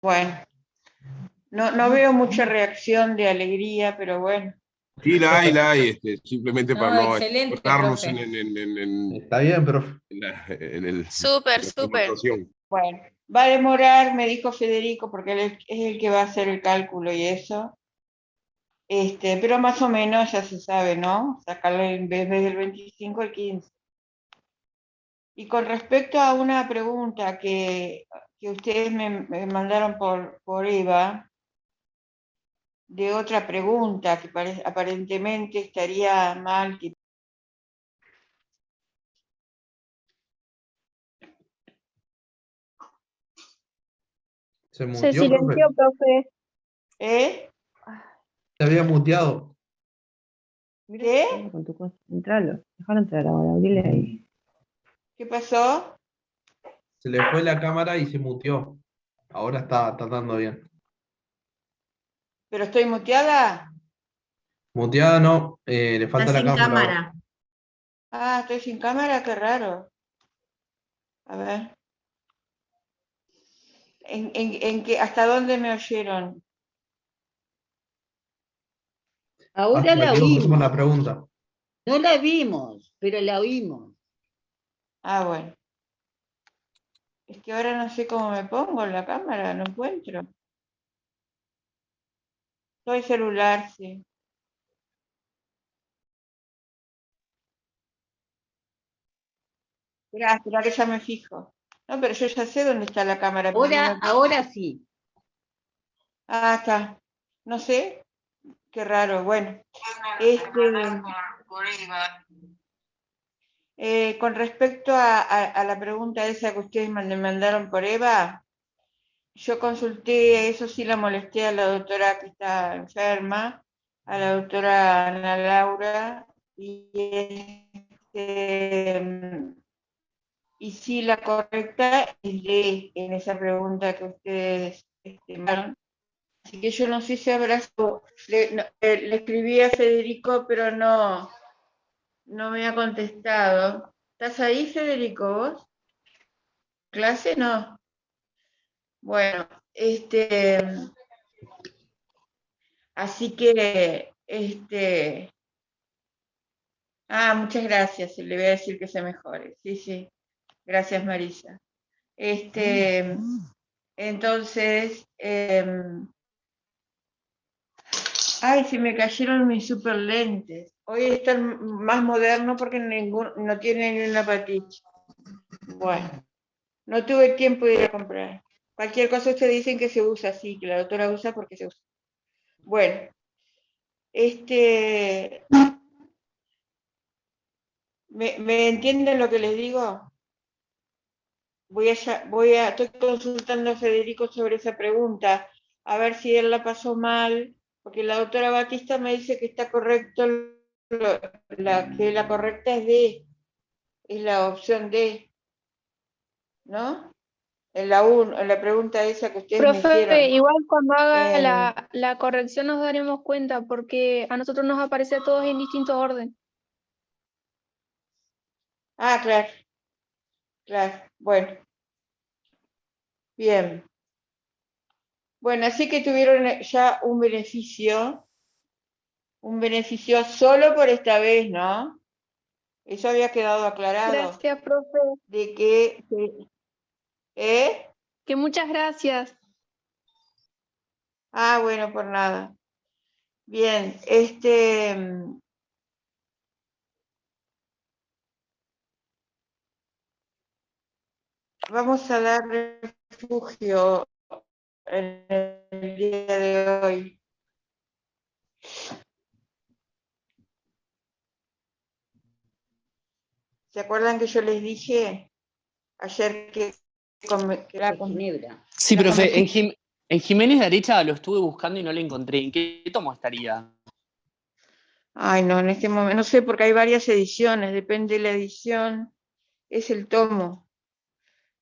Bueno, no veo mucha reacción de alegría, pero bueno. Sí, la hay, simplemente No, para no excelente, expresarnos profe. Está bien, profe. Súper, en la súper. conversación. Bueno, va a demorar, me dijo Federico, porque él es el que va a hacer el cálculo y eso. Pero más o menos ya se sabe, ¿no? Sacarle en vez del 25 al 15. Y con respecto a una pregunta que ustedes me mandaron por Eva, de otra pregunta que aparentemente estaría mal. Se Se muteó, silenció, profe. profe. ¿Eh? Se había muteado. ¿Qué? Con tu cosa. Entralo. Déjalo entrar ahora, abrile ahí. ¿Qué pasó? Se le fue la cámara y se muteó. Ahora está tratando bien. ¿Pero estoy muteada? Muteada no, le Está falta la sin cámara. cámara. Ah, estoy sin cámara, qué raro. A ver. ¿Hasta dónde me oyeron? Ahora Hasta la que hicimos oímos. la pregunta. No la vimos, pero la oímos. Ah, bueno. Es que ahora no sé cómo me pongo en la cámara, no encuentro. Soy celular, sí. Espera que ya me fijo. No, pero yo ya sé dónde está la cámara. Pero Ahora sí. Ah, está. No sé. Qué raro. Bueno. Con respecto a la pregunta esa que ustedes me mandaron por Eva, yo consulté, eso sí la molesté a la doctora que está enferma, a la doctora Ana Laura, y sí, la correcta es D en esa pregunta que ustedes estimaron. Así que yo no sé si habrá... Le escribí a Federico, pero no me ha contestado. ¿Estás ahí, Federico, vos? ¿Clase? No. Bueno, así que, muchas gracias. Le voy a decir que se mejore. Sí, sí. Gracias, Marisa. Entonces, ay, se me cayeron mis super lentes. Hoy están más modernos porque no tienen ni una patilla. Bueno, no tuve tiempo de ir a comprar. Cualquier cosa ustedes dicen que se usa así, que la doctora usa porque se usa. Bueno, ¿me entienden lo que les digo? Estoy consultando a Federico sobre esa pregunta, a ver si él la pasó mal, porque la doctora Batista me dice que está correcto, que la correcta es D, es la opción D, ¿no? En la pregunta esa que ustedes me Profe, hicieron. igual cuando haga la corrección nos daremos cuenta porque a nosotros nos aparece a todos en distinto orden. Ah, claro, bueno, bien. Bueno, así que tuvieron ya un beneficio solo por esta vez, ¿no? Eso había quedado aclarado. Gracias, profe. De que, ¿eh? Que muchas gracias. Ah, bueno, por nada. Bien, vamos a dar refugio en el día de hoy. ¿Se acuerdan que yo les dije ayer que era con Ginebra. Sí, profe, en Jiménez de Arecha lo estuve buscando y no lo encontré. ¿En qué tomo estaría? Ay, no, en este momento, no sé, porque hay varias ediciones, depende de la edición, es el tomo.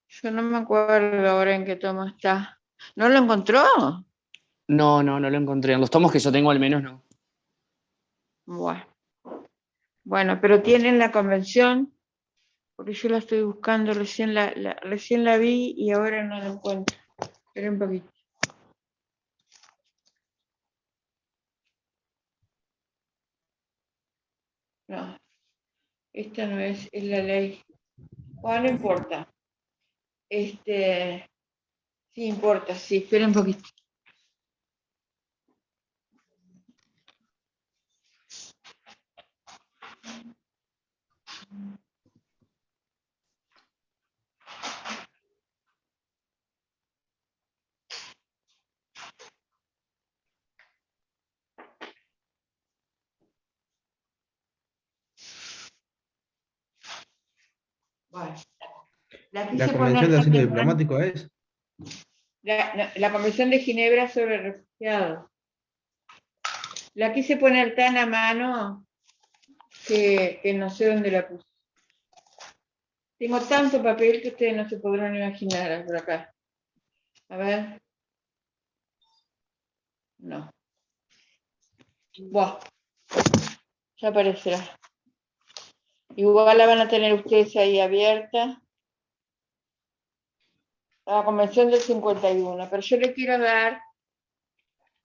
Yo no me acuerdo ahora en qué tomo está. ¿No lo encontró? No lo encontré. En los tomos que yo tengo al menos no. Bueno, pero tienen la convención, porque yo la estoy buscando, recién la vi y ahora no la encuentro. Espera un poquito. Esta no es la ley. Bueno, no importa. Sí importa, sí, espera un poquito. Bueno, la La quise Convención de poner Asilo también, Diplomático es. la Convención de Ginebra sobre Refugiados. La quise poner tan a mano que no sé dónde la puse. Tengo tanto papel que ustedes no se podrán imaginar por acá. A ver. No. Buah. Ya aparecerá. Igual la van a tener ustedes ahí abierta. La Convención del 51. Pero yo le quiero dar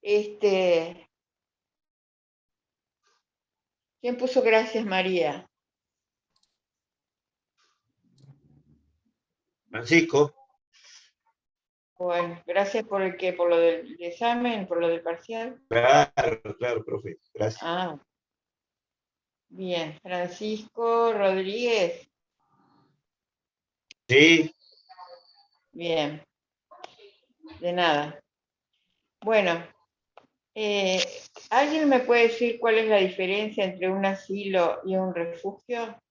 ¿Quién puso gracias, María? Francisco, Bueno, gracias por el qué, por lo del examen, por lo del parcial. claro, profe, gracias. Ah, bien. Francisco Rodríguez. Sí, Bien. De nada. Bueno, ¿alguien me puede decir cuál es la diferencia entre un asilo y un refugio?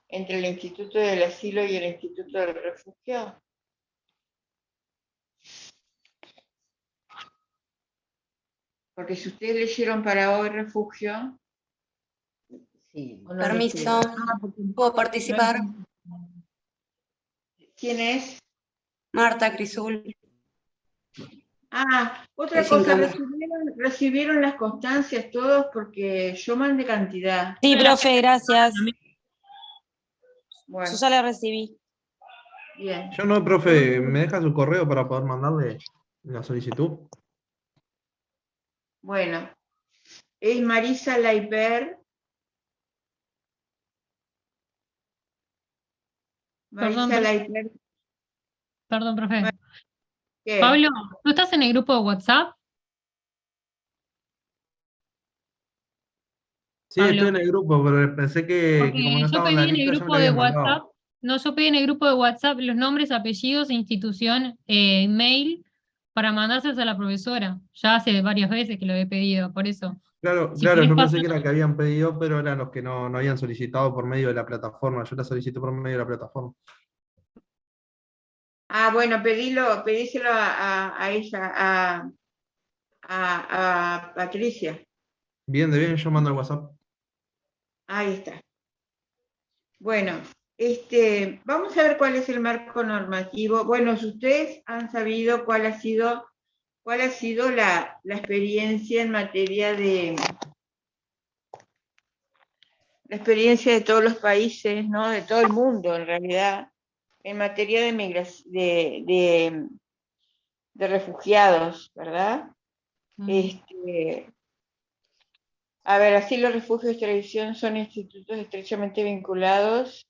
Entre el Instituto del Asilo y el Instituto del Refugio. Porque si ustedes leyeron para hoy refugio, Sí. ¿o no Permiso, leyeron? ¿puedo participar? ¿Quién es? Marta Crisul, Otra de Sin cosa, Cambio. recibieron las constancias todos porque yo mandé cantidad. Sí, profe, gracias. Bueno, Yo ya la recibí. bien. Yo no, profe, ¿me deja su correo para poder mandarle la solicitud? Bueno, es Marisa Laiper. Perdón, Marisa Laiper. Perdón, profe. ¿Qué? Pablo, ¿tú estás en el grupo de WhatsApp? Sí, Pablo. estoy en el grupo, pero pensé que como no Porque yo estaba en la pedí en el lista ya me grupo la de habían WhatsApp, mandado. no, yo pedí en el grupo de WhatsApp los nombres, apellidos, institución, mail, para mandárselos a la profesora. Ya hace varias veces que lo he pedido, por eso. Claro, Si claro, querés yo pensé pasar, que era que habían pedido, pero eran los que no habían solicitado por medio de la plataforma. Yo la solicité por medio de la plataforma. Bueno, pedíselo a ella, a Patricia. Bien, de bien, yo mando el WhatsApp. Ahí está. Bueno, vamos a ver cuál es el marco normativo. Bueno, si ustedes han sabido cuál ha sido la experiencia en materia de la experiencia de todos los países, ¿no? De todo el mundo, en realidad, en materia de de refugiados, ¿verdad? A ver, asilo, refugio y extradición son institutos estrechamente vinculados.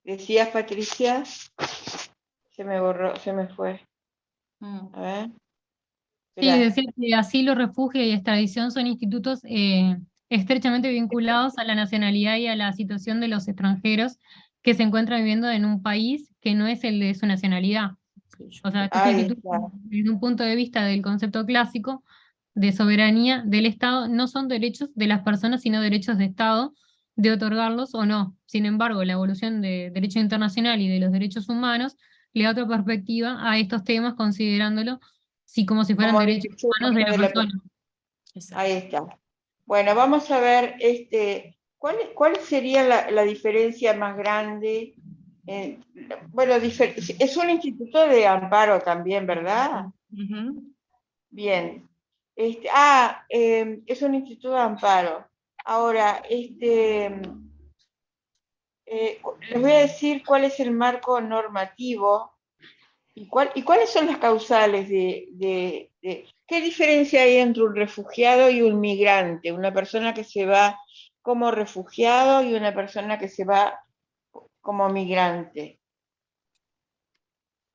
¿Decías, Patricia? Se me borró, se me fue. A ver. sí, Esperá. decir que asilo, refugio y extradición son institutos estrechamente vinculados a la nacionalidad y a la situación de los extranjeros que se encuentran viviendo en un país que no es el de su nacionalidad. O sea, estos Ahí institutos, está. desde un punto de vista del concepto clásico de soberanía del Estado, no son derechos de las personas, sino derechos de Estado de otorgarlos o no. Sin embargo, la evolución de derecho internacional y de los derechos humanos le da otra perspectiva a estos temas, considerándolo como si fueran Como derechos derechos humanos de la humanos de la persona. Ahí está. Bueno, vamos a ver cuál sería la diferencia más grande. Bueno, es un instituto de amparo también, ¿verdad? Bien. Es un instituto de amparo. Ahora, les voy a decir cuál es el marco normativo y cuáles son las causales ¿qué diferencia hay entre un refugiado y un migrante? Una persona que se va como refugiado y una persona que se va como migrante?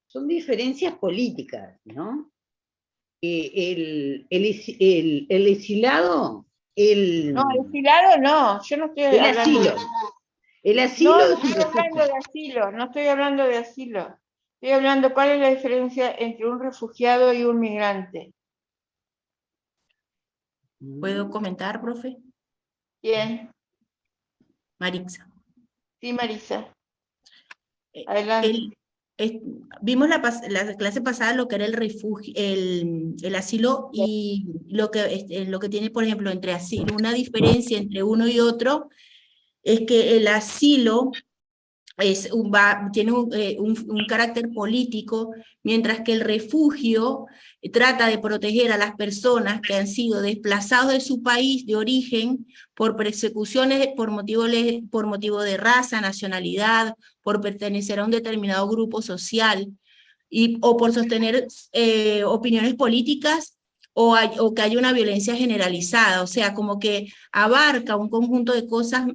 Son diferencias políticas, ¿no? El exilado, No, exilado no, yo no estoy el hablando asilo. El asilo No, no es un estoy hablando refugio. de asilo, no estoy hablando de asilo. Estoy hablando cuál es la diferencia entre un refugiado y un migrante. ¿Puedo comentar, profe? ¿Quién? Marixa. Sí, Marisa. Adelante. Vimos la clase pasada lo que era el refugio, el asilo, y lo que tiene, por ejemplo, entre asilo, una diferencia entre uno y otro, es que el asilo tiene un carácter político, mientras que el refugio trata de proteger a las personas que han sido desplazados de su país de origen por persecuciones por motivo de raza, nacionalidad, por pertenecer a un determinado grupo social, o por sostener opiniones políticas, o que haya una violencia generalizada, o sea, como que abarca un conjunto de cosas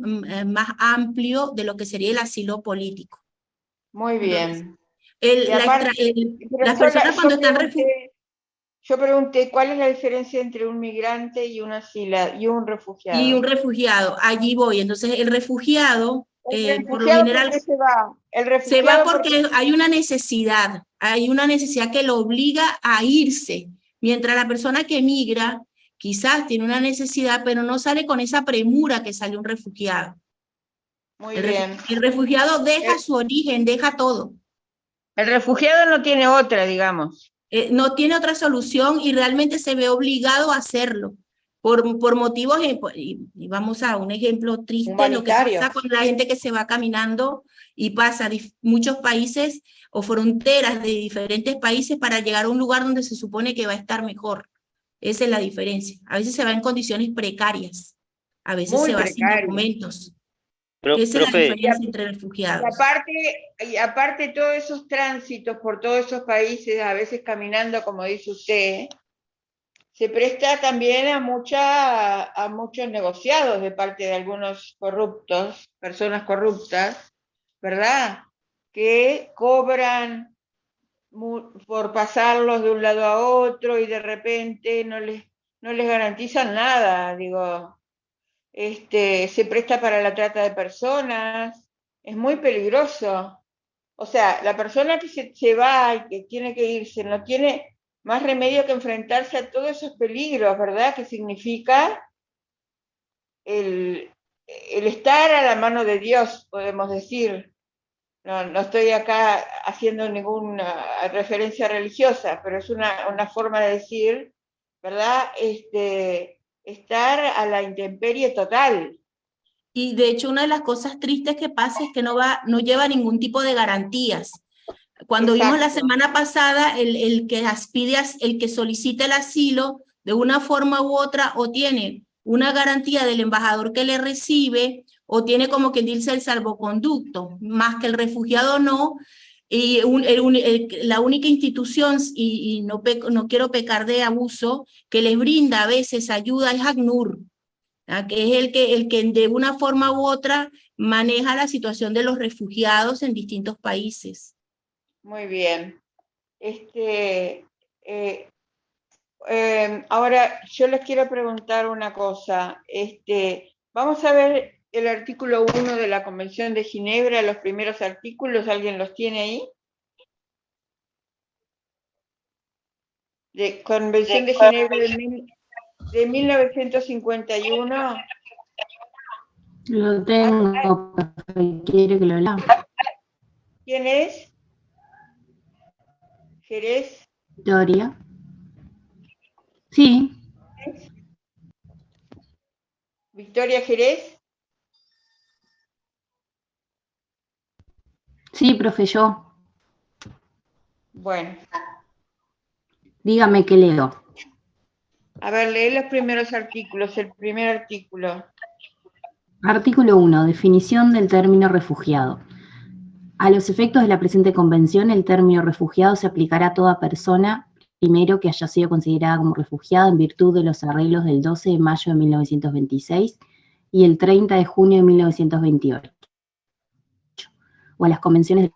más amplio de lo que sería el asilo político. Muy bien. Las personas cuando están refugiadas... Yo pregunté, ¿cuál es la diferencia entre un migrante y un refugiado? Y un refugiado, allí voy. Entonces, el refugiado, por lo general, ¿por qué se va? Se va porque hay una necesidad que lo obliga a irse. Mientras la persona que emigra quizás tiene una necesidad, pero no sale con esa premura que sale un refugiado. Muy bien. El refugiado deja su origen, deja todo. El refugiado no tiene otra, digamos. No tiene otra solución y realmente se ve obligado a hacerlo. Por motivos, y vamos a un ejemplo triste, lo que pasa con la gente que se va caminando y pasa muchos países o fronteras de diferentes países para llegar a un lugar donde se supone que va a estar mejor. Esa es la diferencia. A veces se va en condiciones precarias, a veces se va sin documentos. Esa es la diferencia entre refugiados. Y aparte todos esos tránsitos por todos esos países, a veces caminando, como dice usted, se presta también a muchos negociados de parte de algunos corruptos, personas corruptas, ¿verdad? Que cobran por pasarlos de un lado a otro y de repente no les garantizan nada, digo. Se presta para la trata de personas, es muy peligroso. O sea, la persona que se va y que tiene que irse no tiene más remedio que enfrentarse a todos esos peligros, ¿verdad? Que significa el estar a la mano de Dios, podemos decir. No estoy acá haciendo ninguna referencia religiosa, pero es una forma de decir, ¿verdad? Estar a la intemperie total. Y de hecho una de las cosas tristes que pasa es que no lleva ningún tipo de garantías. Cuando vimos la semana pasada, el que solicita el asilo, de una forma u otra, o tiene una garantía del embajador que le recibe, o tiene como quien dice el salvoconducto, más que el refugiado no. Y la única institución, y no quiero pecar de abuso, que les brinda a veces ayuda es ACNUR, que es el que de una forma u otra maneja la situación de los refugiados en distintos países. Muy bien. Ahora, yo les quiero preguntar una cosa. Vamos a ver el artículo 1 de la Convención de Ginebra, los primeros artículos, ¿alguien los tiene ahí? De Convención de Ginebra de 1951. Lo tengo, ¿quiere que lo lea? ¿Quién es? ¿Jerez? Victoria. Sí. ¿Victoria Jerez? Sí, profe, yo. Bueno. Dígame qué leo. A ver, lee los primeros artículos, el primer artículo. Artículo 1. Definición del término refugiado. A los efectos de la presente convención, el término refugiado se aplicará a toda persona, primero, que haya sido considerada como refugiada en virtud de los arreglos del 12 de mayo de 1926, y el 30 de junio de 1928, o a las convenciones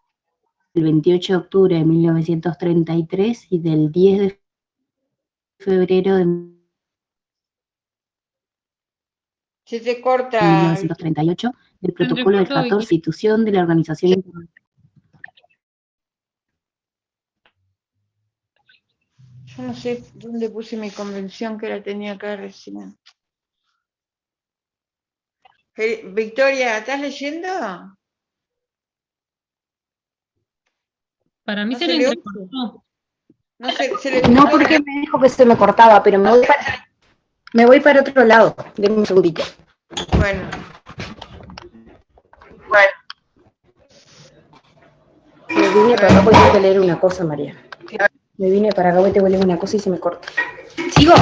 del 28 de octubre de 1933 y del 10 de febrero de Se te corta. 1938, del protocolo del 14, Constitución de la Organización Internacional. Yo no sé dónde puse mi convención, que la tenía acá recién. Victoria, ¿estás leyendo? Para mí No se se le le entrecortó. No, se le No, porque me dijo que se me cortaba, pero me voy para otro lado. Denme un segundito. Bueno. Me vine para acá porque tengo que leer una cosa, María. Me vine para acá porque tengo que leer una cosa y se me corta. ¿Sigo?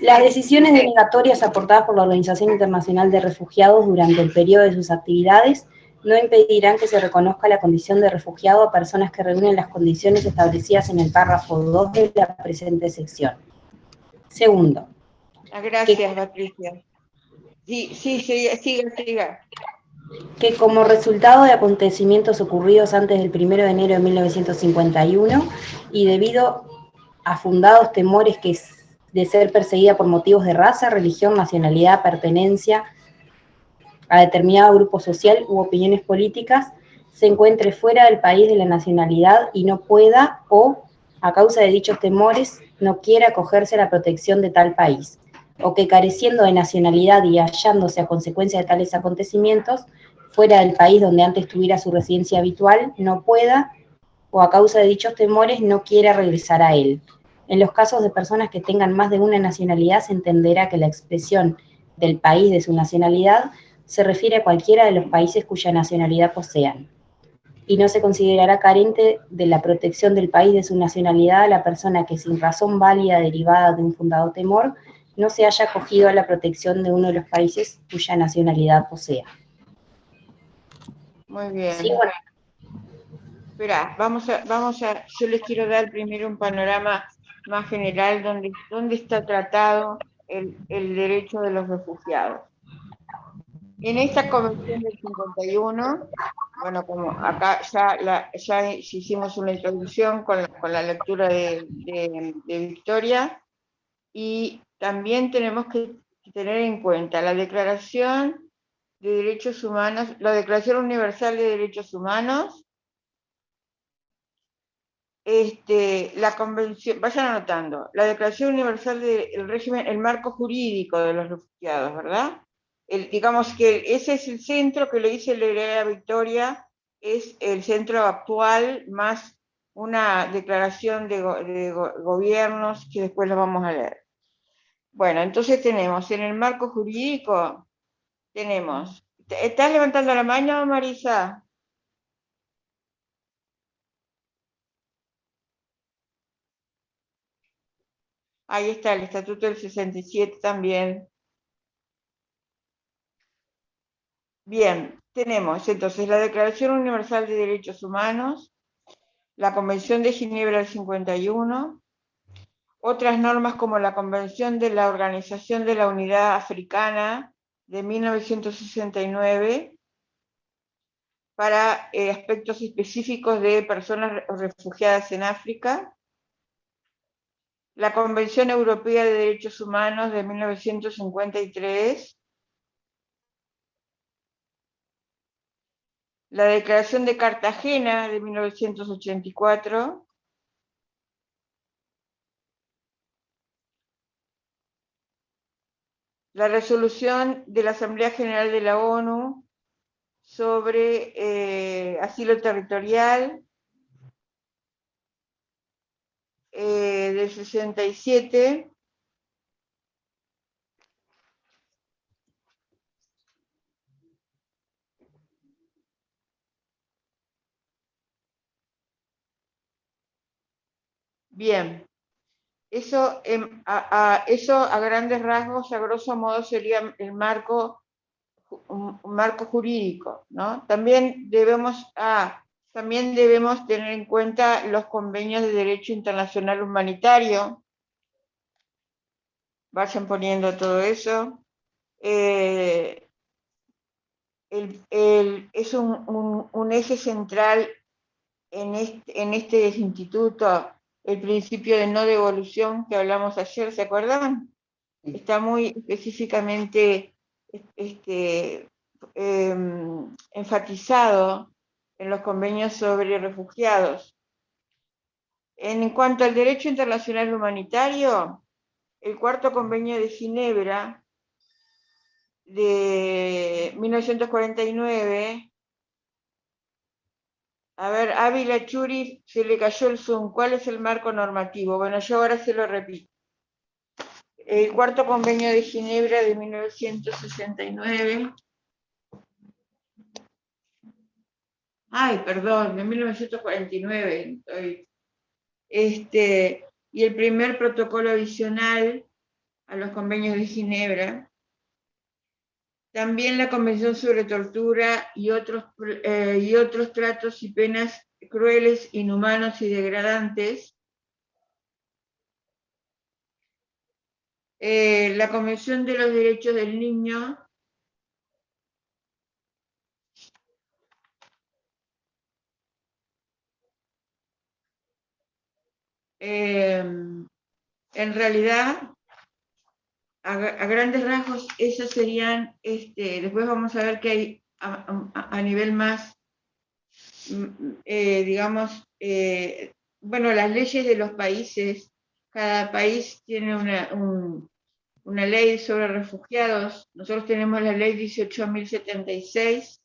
Las decisiones denegatorias aportadas por la Organización Internacional de Refugiados durante el periodo de sus actividades no impedirán que se reconozca la condición de refugiado a personas que reúnen las condiciones establecidas en el párrafo 2 de la presente sección. Segundo. Gracias, Patricia. Sí, siga. Que como resultado de acontecimientos ocurridos antes del 1 de enero de 1951 y debido a fundados temores de ser perseguida por motivos de raza, religión, nacionalidad, pertenencia a determinado grupo social u opiniones políticas, se encuentre fuera del país de la nacionalidad y no pueda o, a causa de dichos temores, no quiera acogerse a la protección de tal país, o que careciendo de nacionalidad y hallándose a consecuencia de tales acontecimientos, fuera del país donde antes tuviera su residencia habitual, no pueda, o a causa de dichos temores, no quiera regresar a él. En los casos de personas que tengan más de una nacionalidad, se entenderá que la expresión del país de su nacionalidad se refiere a cualquiera de los países cuya nacionalidad posean, y no se considerará carente de la protección del país de su nacionalidad a la persona que sin razón válida derivada de un fundado temor no se haya acogido a la protección de uno de los países cuya nacionalidad posea. Muy bien. Sí, bueno. Esperá, yo les quiero dar primero un panorama más general donde está tratado el derecho de los refugiados. En esta convención del 51, bueno, como acá ya hicimos una introducción con la lectura de Victoria, y también tenemos que tener en cuenta la Declaración de Derechos Humanos, la Declaración Universal de Derechos Humanos, la Convención, vayan anotando, la Declaración Universal del Régimen, el marco jurídico de los refugiados, ¿verdad? Digamos que ese es el centro que le dice la Victoria, es el centro actual, más una declaración de gobiernos que después lo vamos a leer. Bueno, entonces tenemos, en el marco jurídico, tenemos, ¿estás levantando la mano, Marisa? Ahí está, el Estatuto del 67 también. Bien, tenemos entonces la Declaración Universal de Derechos Humanos, la Convención de Ginebra del 51, otras normas como la Convención de la Organización de la Unidad Africana de 1969, para aspectos específicos de personas refugiadas en África, la Convención Europea de Derechos Humanos de 1953, la Declaración de Cartagena de 1984, la resolución de la Asamblea General de la ONU sobre asilo territorial del 67, bien, eso a grandes rasgos, a grosso modo, sería el marco, un marco jurídico, ¿no? También debemos tener en cuenta los convenios de derecho internacional humanitario. Vayan poniendo todo eso. es un eje central en este instituto, el principio de no devolución que hablamos ayer, ¿se acuerdan? Está muy específicamente enfatizado en los convenios sobre refugiados. En cuanto al derecho internacional humanitario, el cuarto convenio de Ginebra de 1949, a ver, Ávila Churi, se le cayó el Zoom, ¿cuál es el marco normativo? Bueno, yo ahora se lo repito. El cuarto convenio de Ginebra de 1969. Ay, perdón, de 1949. Y el primer protocolo adicional a los convenios de Ginebra. También la Convención sobre Tortura y otros tratos y penas crueles, inhumanos y degradantes. La Convención de los Derechos del Niño. En realidad, a grandes rasgos, esas serían, después vamos a ver que hay a nivel más, digamos, bueno, las leyes de los países, cada país tiene una ley sobre refugiados. Nosotros tenemos la ley 18.076.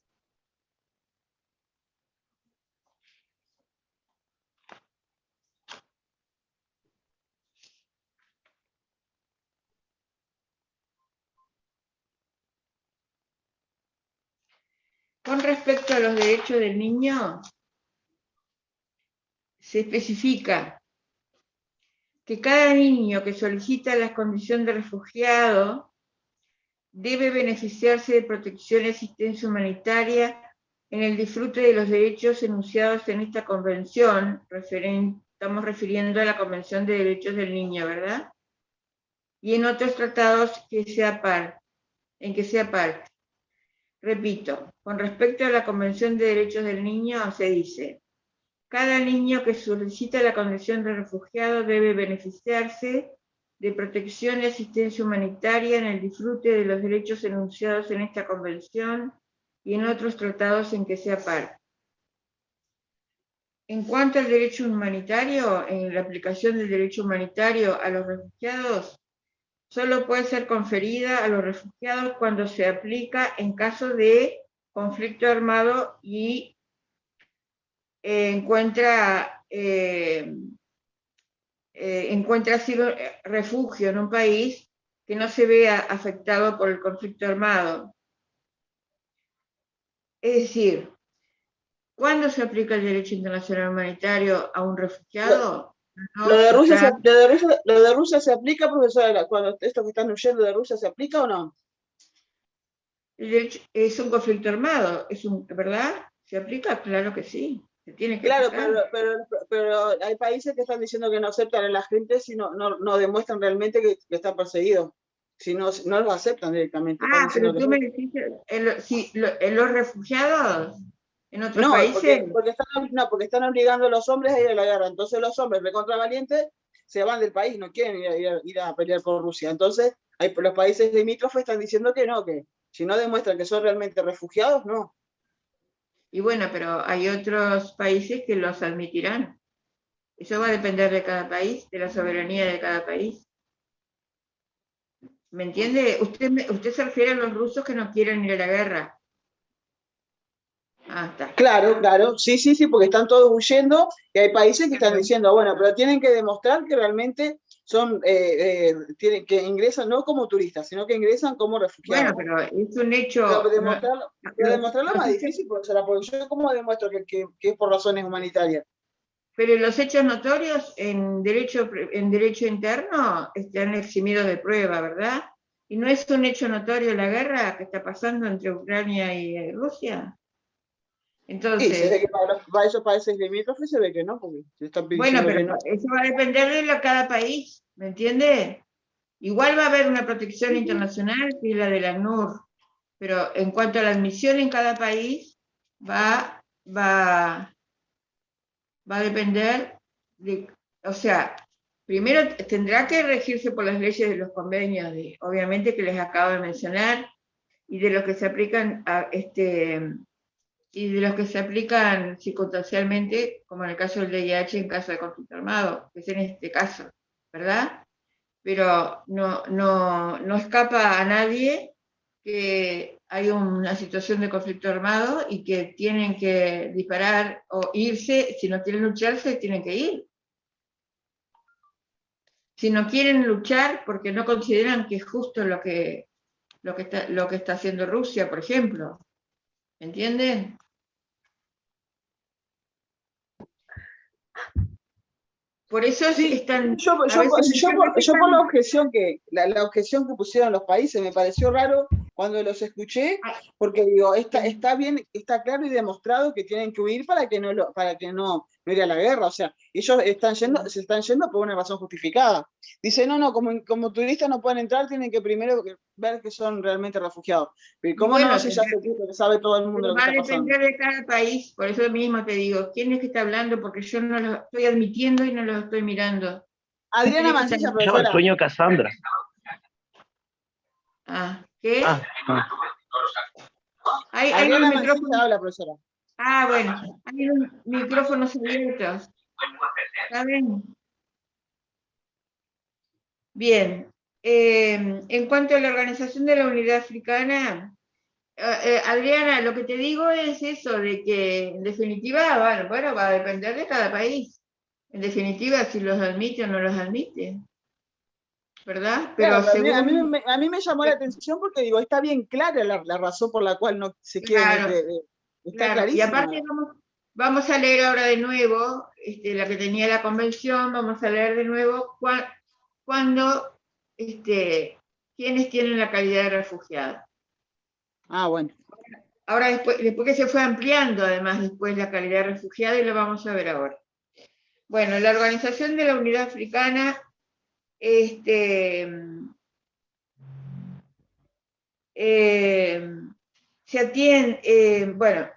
Con respecto a los derechos del niño, se especifica que cada niño que solicita la condición de refugiado debe beneficiarse de protección y asistencia humanitaria en el disfrute de los derechos enunciados en esta convención. Estamos refiriendo a la Convención de Derechos del Niño, ¿verdad? Y en otros tratados en que sea parte. Repito, con respecto a la Convención de Derechos del Niño se dice: cada niño que solicita la condición de refugiado debe beneficiarse de protección y asistencia humanitaria en el disfrute de los derechos enunciados en esta convención y en otros tratados en que sea parte. En cuanto al derecho humanitario, en la aplicación del derecho humanitario a los refugiados, solo puede ser conferida a los refugiados cuando se aplica en caso de conflicto armado y encuentra así refugio en un país que no se vea afectado por el conflicto armado. Es decir, ¿cuándo se aplica el derecho internacional humanitario a un refugiado? ¿Lo de Rusia se aplica, profesora? Cuando estos que están huyendo de Rusia, ¿se aplica o no? El derecho es un conflicto armado, ¿verdad? ¿Se aplica? Claro que sí. Se tiene que aplicar. Pero hay países que están diciendo que no aceptan a la gente si no demuestran realmente que están perseguidos. Si no los aceptan directamente. Pero tú me decís, los refugiados en otros países. Porque están obligando a los hombres a ir a la guerra. Entonces los hombres recontravalientes se van del país, no quieren ir a pelear por Rusia. Entonces los países limítrofes están diciendo que no, que si no demuestran que son realmente refugiados, no. Y bueno, pero hay otros países que los admitirán. Eso va a depender de cada país, de la soberanía de cada país. ¿Me entiende? Usted se refiere a los rusos que no quieren ir a la guerra. Está. Claro, sí, porque están todos huyendo y hay países que están diciendo, bueno, pero tienen que demostrar que realmente son, que ingresan no como turistas, sino que ingresan como refugiados. Bueno, pero es un hecho. Pero demostrarlo es más difícil, porque yo cómo demuestro que es por razones humanitarias. Pero los hechos notorios en derecho interno están eximidos de prueba, ¿verdad? ¿Y no es un hecho notorio la guerra que está pasando entre Ucrania y Rusia? Entonces, sí, se ve que para esos países limítrofes se ve que no, porque se están pidiendo. Bueno, pero eso va a depender de cada país, ¿me entiende? Igual va a haber una protección internacional, que es la de la ACNUR, pero en cuanto a la admisión en cada país, va a depender de, o sea, primero tendrá que regirse por las leyes de los convenios, obviamente que les acabo de mencionar, y de los que se aplican y de los que se aplican circunstancialmente, como en el caso del VIH en caso de conflicto armado, que es en este caso, ¿verdad? Pero no escapa a nadie que hay una situación de conflicto armado y que tienen que disparar o irse, si no quieren luchar, se tienen que ir. Si no quieren luchar porque no consideran que es justo lo que está haciendo Rusia, por ejemplo. ¿Entienden? Por eso están. Yo por la objeción la objeción que pusieron los países me pareció raro cuando los escuché, porque digo, está bien, está claro y demostrado que tienen que huir para que no ir a la guerra. O sea, ellos se están yendo por una razón justificada. Dice, no, como turistas no pueden entrar, tienen que primero ver que son realmente refugiados. Pero ¿cómo bueno, no? Si ya se sabe todo el mundo lo que va a está pasando. depender de cada país, por eso mismo te digo, ¿quién es que está hablando? Porque yo no lo estoy admitiendo y no lo estoy mirando. Adriana Mancilla, Llama el profesora. sueño Cassandra. ¿Qué? Hay Adriana un Mancilla micrófono. habla, profesora. Bueno, hay un micrófonos abiertos. ¿Está bien? Bien. En cuanto a la Organización de la Unidad Africana, Adriana, lo que te digo es eso, de que en definitiva, bueno, va a depender de cada país. En definitiva, si los admite o no los admite. ¿Verdad? Pero Claro, según... a mí me llamó la atención porque digo, está bien clara la razón por la cual no se quiere. Claro, Está claro. clarísima. Y aparte vamos a leer ahora de nuevo, la que tenía la convención, vamos a leer de nuevo cuando quiénes tienen la calidad de refugiado. Bueno. Ahora después que se fue ampliando además después la calidad de refugiado y lo vamos a ver ahora. Bueno, la Organización de la Unidad Africana se atiende, bueno,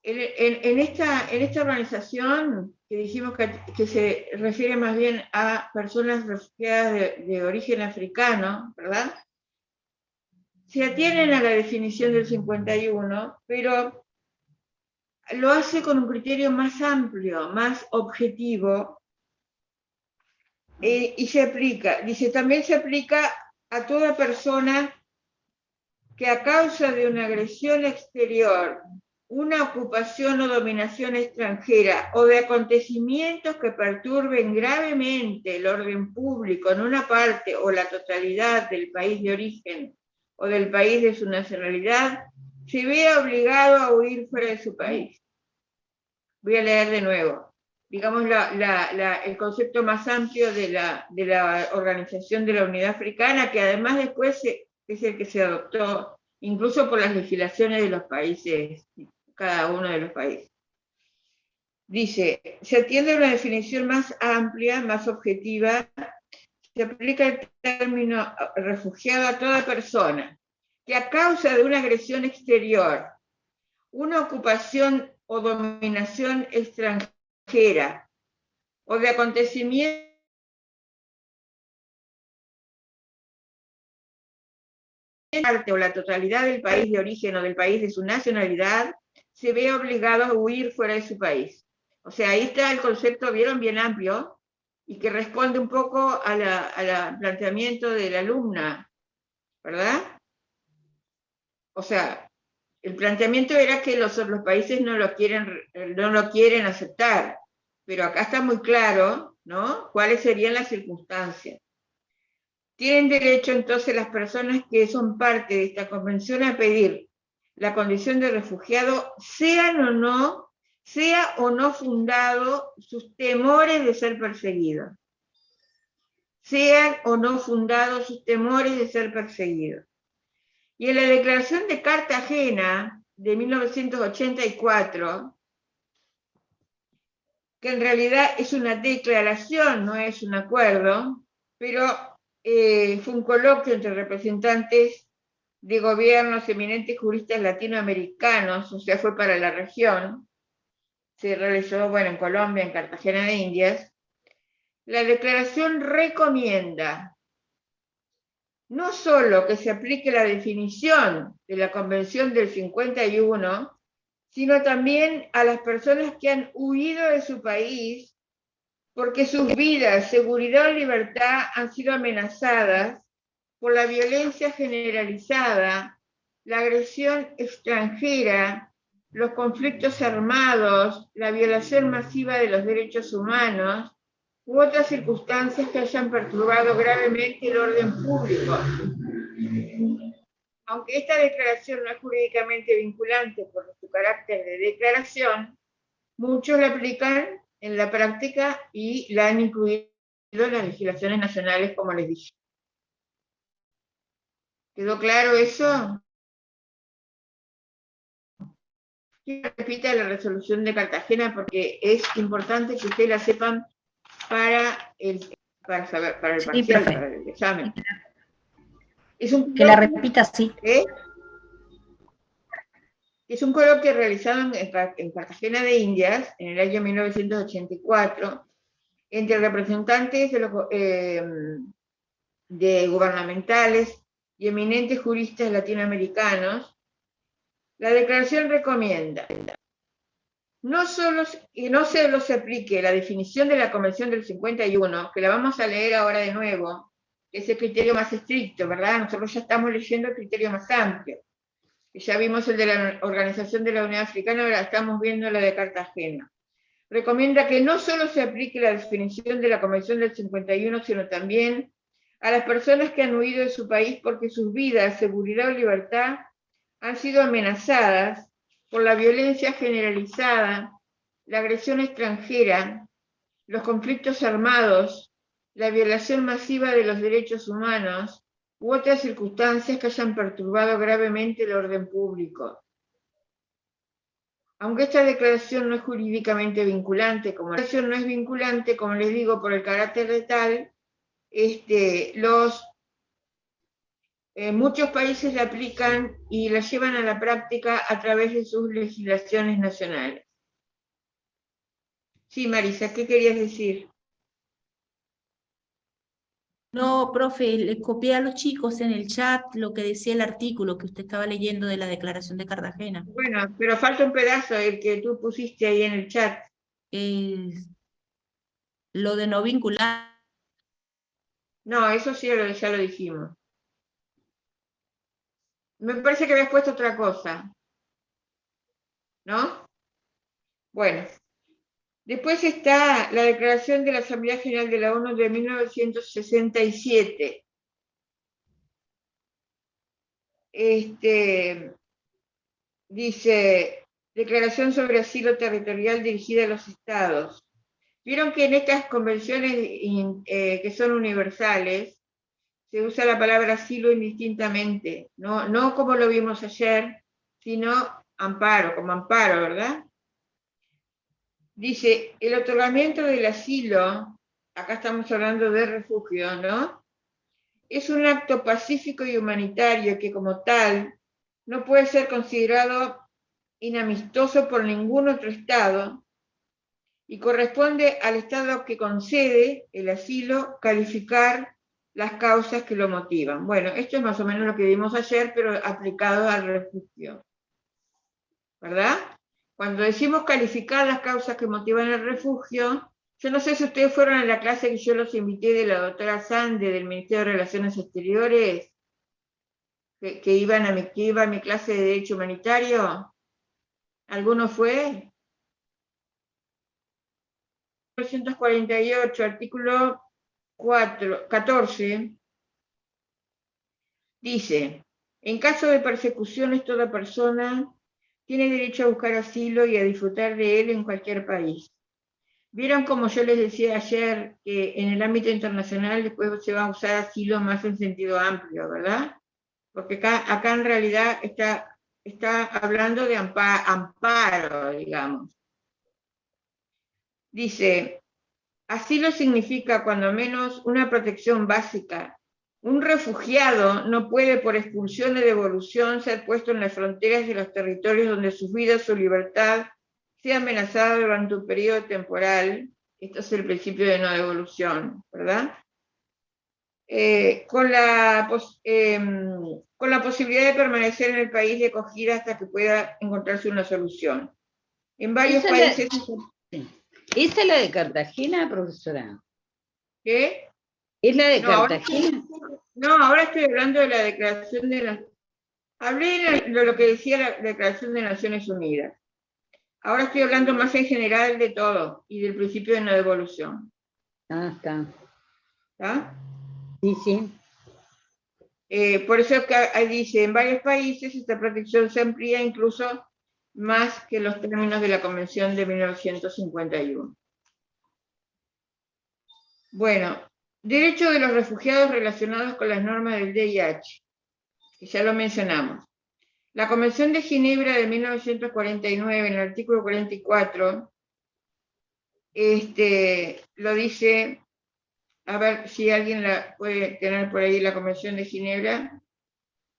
en esta organización que dijimos que se refiere más bien a personas refugiadas de origen africano, ¿verdad? Se atienen a la definición del 51, pero lo hace con un criterio más amplio, más objetivo, y se aplica, también se aplica a toda persona que a causa de una agresión exterior, una ocupación o dominación extranjera o de acontecimientos que perturben gravemente el orden público en una parte o la totalidad del país de origen o del país de su nacionalidad, se vea obligado a huir fuera de su país. Voy a leer de nuevo. Digamos el concepto más amplio de la Organización de la Unidad Africana, que además después es el que se adoptó incluso por las legislaciones de los países, cada uno de los países. Dice, se atiende a una definición más amplia, más objetiva, se aplica el término refugiado a toda persona que a causa de una agresión exterior, una ocupación o dominación extranjera o de acontecimientos parte o la totalidad del país de origen o del país de su nacionalidad, se ve obligado a huir fuera de su país. O sea, ahí está el concepto, vieron, bien amplio, y que responde un poco al planteamiento de la alumna, ¿verdad? O sea, el planteamiento era que los países no lo quieren aceptar, pero acá está muy claro, ¿no?, cuáles serían las circunstancias. Tienen derecho entonces las personas que son parte de esta convención a pedir la condición de refugiado, sea o no fundado sus temores de ser perseguidos. Sean o no fundados sus temores de ser perseguidos. Y en la Declaración de Cartagena de 1984, que en realidad es una declaración, no es un acuerdo, pero fue un coloquio entre representantes de gobiernos, eminentes juristas latinoamericanos, o sea, fue para la región. Se realizó, bueno, en Colombia, en Cartagena de Indias. La declaración recomienda no solo que se aplique la definición de la Convención del 51, sino también a las personas que han huido de su país porque sus vidas, seguridad o libertad han sido amenazadas por la violencia generalizada, la agresión extranjera, los conflictos armados, la violación masiva de los derechos humanos u otras circunstancias que hayan perturbado gravemente el orden público. Aunque esta declaración no es jurídicamente vinculante por su carácter de declaración, muchos la aplican en la práctica y la han incluido en las legislaciones nacionales, como les dije. ¿Quedó claro eso? Quiero que repita la resolución de Cartagena porque es importante que ustedes la sepan para el parcial, para el examen. Es un Que la repita, sí. Es un coloquio realizado en Cartagena de Indias en el año 1984 entre representantes de gubernamentales y eminentes juristas latinoamericanos. La declaración recomienda no solo que no solo se aplique la definición de la Convención del 51, que la vamos a leer ahora de nuevo, que es el criterio más estricto, ¿verdad? Nosotros ya estamos leyendo el criterio más amplio. Ya vimos el de la Organización de la Unión Africana, ahora estamos viendo la de Cartagena. Recomienda que no solo se aplique la definición de la Convención del 51, sino también a las personas que han huido de su país porque sus vidas, seguridad o libertad han sido amenazadas por la violencia generalizada, la agresión extranjera, los conflictos armados, la violación masiva de los derechos humanos u otras circunstancias que hayan perturbado gravemente el orden público. Aunque esta declaración no es jurídicamente vinculante, como les digo, por el carácter de tal, muchos países la aplican y la llevan a la práctica a través de sus legislaciones nacionales. Sí, Marisa, ¿qué querías decir? No, profe, le copié a los chicos en el chat lo que decía el artículo que usted estaba leyendo de la Declaración de Cartagena. Bueno, pero falta un pedazo, el que tú pusiste ahí en el chat. Lo de no vincular. No, eso sí ya lo dijimos. Me parece que habías puesto otra cosa, ¿no? Bueno. Después está la Declaración de la Asamblea General de la ONU de 1967. Dice, Declaración sobre Asilo Territorial dirigida a los Estados. Vieron que en estas convenciones que son universales, se usa la palabra asilo indistintamente, no como lo vimos ayer, sino amparo, como amparo, ¿verdad? Dice, el otorgamiento del asilo, acá estamos hablando de refugio, ¿no? Es un acto pacífico y humanitario que como tal no puede ser considerado inamistoso por ningún otro Estado y corresponde al Estado que concede el asilo calificar las causas que lo motivan. Bueno, esto es más o menos lo que vimos ayer, pero aplicado al refugio, ¿verdad? Cuando decimos calificar las causas que motivan el refugio, yo no sé si ustedes fueron a la clase que yo los invité de la doctora Sande del Ministerio de Relaciones Exteriores, que iba a mi clase de Derecho Humanitario. ¿Alguno fue? 1948, artículo 14, dice, en caso de persecuciones toda persona tiene derecho a buscar asilo y a disfrutar de él en cualquier país. Vieron como yo les decía ayer que en el ámbito internacional después se va a usar asilo más en sentido amplio, ¿verdad? Porque acá en realidad está hablando de amparo, digamos. Dice, asilo significa cuando menos una protección básica Un refugiado no puede por expulsión o devolución ser puesto en las fronteras de los territorios donde su vida o su libertad sea amenazada durante un periodo temporal. Esto es el principio de no devolución, ¿verdad? Con la posibilidad de permanecer en el país de acogida hasta que pueda encontrarse una solución. En varios países... ¿Esa es la de Cartagena, profesora? ¿Qué? ¿Es la de No, Cartagena? ahora estoy hablando de la declaración de las... Hablé de lo que decía la Declaración de Naciones Unidas. Ahora estoy hablando más en general de todo y del principio de no devolución. Ah, está. ¿Está? Sí, sí. Por eso que ahí dice, en varios países esta protección se amplía incluso más que los términos de la Convención de 1951. Bueno, derecho de los refugiados relacionados con las normas del VIH, que ya lo mencionamos. La Convención de Ginebra de 1949, en el artículo 44, lo dice, a ver si alguien la puede tener por ahí, la Convención de Ginebra.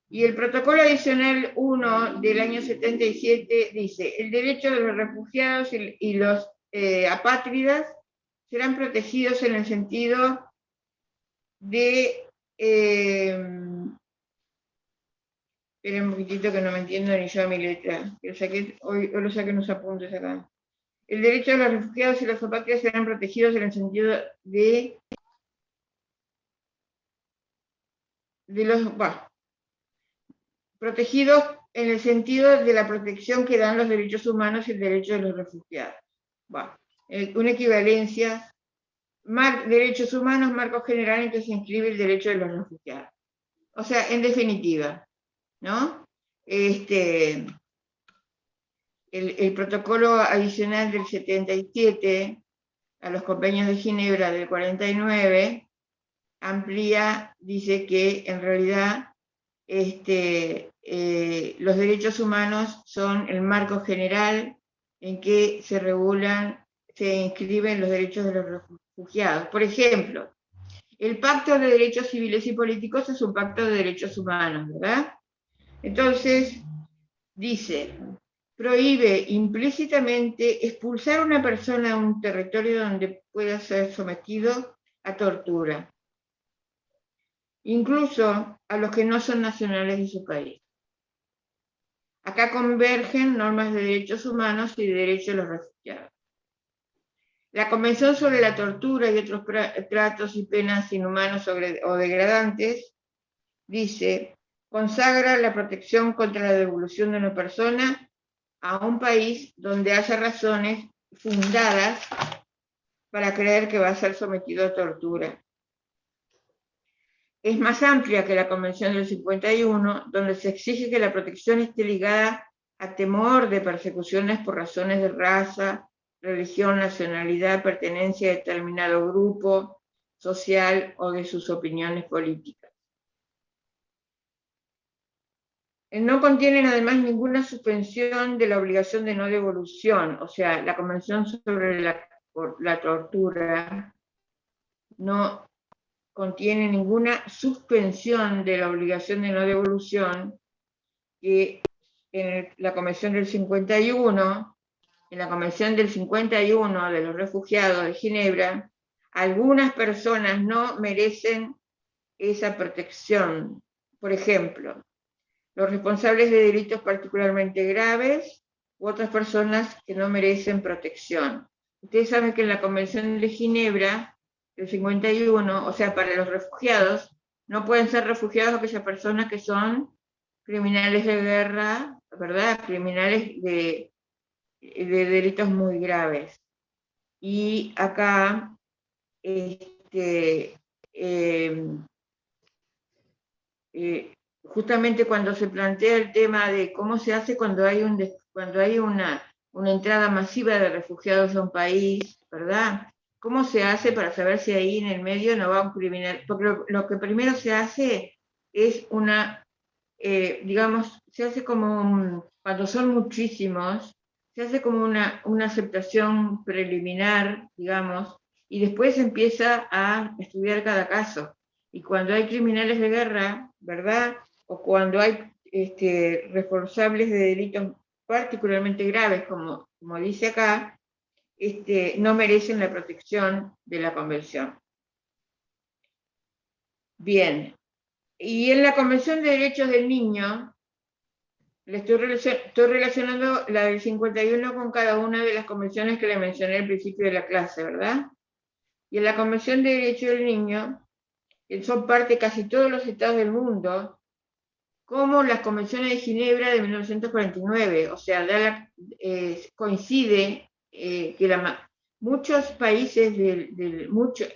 Y el protocolo adicional 1 del año 77 dice, el derecho de los refugiados y los apátridas serán protegidos en el sentido de... esperen un poquitito que no me entiendo ni yo mi letra. Hoy lo saqué en unos apuntes acá. El derecho de los refugiados y los apátridas serán protegidos en el sentido de los... protegidos en el sentido de la protección que dan los derechos humanos y el derecho de los refugiados. Una equivalencia, derechos humanos, marco general en que se inscribe el derecho de los refugiados. O sea, en definitiva, ¿no? El protocolo adicional del 77 a los convenios de Ginebra del 49 amplía, dice que en realidad los derechos humanos son el marco general en que se regulan, se inscriben los derechos de los refugiados. Por ejemplo, el Pacto de Derechos Civiles y Políticos es un pacto de derechos humanos, ¿verdad? Entonces, dice, prohíbe implícitamente expulsar a una persona de un territorio donde pueda ser sometido a tortura, incluso a los que no son nacionales de su país. Acá convergen normas de derechos humanos y de derechos de los refugiados. La Convención sobre la Tortura y otros tratos y penas inhumanos o degradantes dice, consagra la protección contra la devolución de una persona a un país donde haya razones fundadas para creer que va a ser sometido a tortura. Es más amplia que la Convención del 51, donde se exige que la protección esté ligada a temor de persecuciones por razones de raza, religión, nacionalidad, pertenencia a determinado grupo social o de sus opiniones políticas. No contienen además ninguna suspensión de la obligación de no devolución, o sea, la Convención sobre la Tortura no contiene ninguna suspensión de la obligación de no devolución, que en la Convención del 51, en la Convención del 51 de los refugiados de Ginebra, algunas personas no merecen esa protección. Por ejemplo, los responsables de delitos particularmente graves u otras personas que no merecen protección. Ustedes saben que en la Convención de Ginebra del 51, o sea, para los refugiados, no pueden ser refugiados aquellas personas que son criminales de guerra, ¿verdad? Criminales de delitos muy graves. Y acá, justamente cuando se plantea el tema de cómo se hace cuando hay una entrada masiva de refugiados a un país, ¿verdad? ¿Cómo se hace para saber si ahí en el medio no va un criminal? Porque lo que primero se hace es se hace como, cuando son muchísimos, se hace como una aceptación preliminar, digamos, y después se empieza a estudiar cada caso. Y cuando hay criminales de guerra, ¿verdad? O cuando hay responsables de delitos particularmente graves, como dice acá, no merecen la protección de la Convención. Bien, y en la Convención de Derechos del Niño, estoy relacionando la del 51 con cada una de las convenciones que le mencioné al principio de la clase, ¿verdad? Y en la Convención de Derechos del Niño, que son parte casi todos los estados del mundo, como las convenciones de Ginebra de 1949, o sea, coincide que muchos países,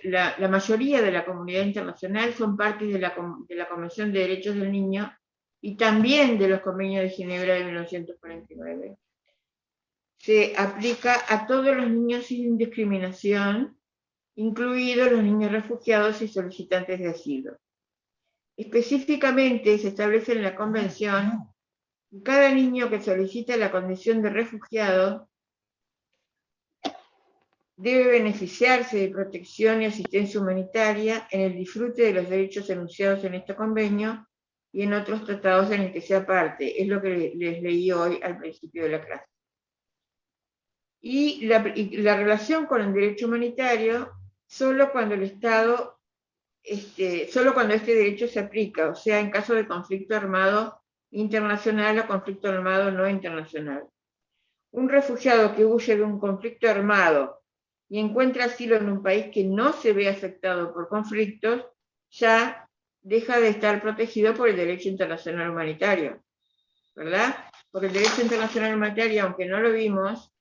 la mayoría de la comunidad internacional son partes de la Convención de Derechos del Niño y también de los convenios de Ginebra de 1949. Se aplica a todos los niños sin discriminación, incluidos los niños refugiados y solicitantes de asilo. Específicamente se establece en la Convención que cada niño que solicita la condición de refugiado debe beneficiarse de protección y asistencia humanitaria en el disfrute de los derechos enunciados en este convenio y en otros tratados en el que sea parte. Es lo que les leí hoy al principio de la clase. Y la relación con el derecho humanitario solo cuando el Estado, solo cuando este derecho se aplica, o sea, en caso de conflicto armado internacional o conflicto armado no internacional. Un refugiado que huye de un conflicto armado y encuentra asilo en un país que no se ve afectado por conflictos, ya deja de estar protegido por el derecho internacional humanitario, ¿verdad? Porque el derecho internacional humanitario, aunque no lo vimos,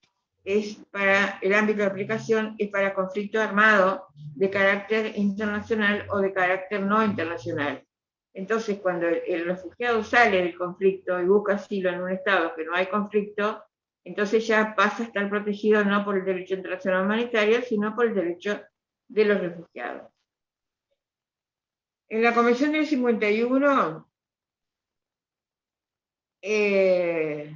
es para el ámbito de aplicación, es para conflicto armado de carácter internacional o de carácter no internacional. Entonces, cuando el refugiado sale del conflicto y busca asilo en un estado que no hay conflicto, entonces ya pasa a estar protegido no por el derecho internacional humanitario, sino por el derecho de los refugiados. En la Convención del 51, se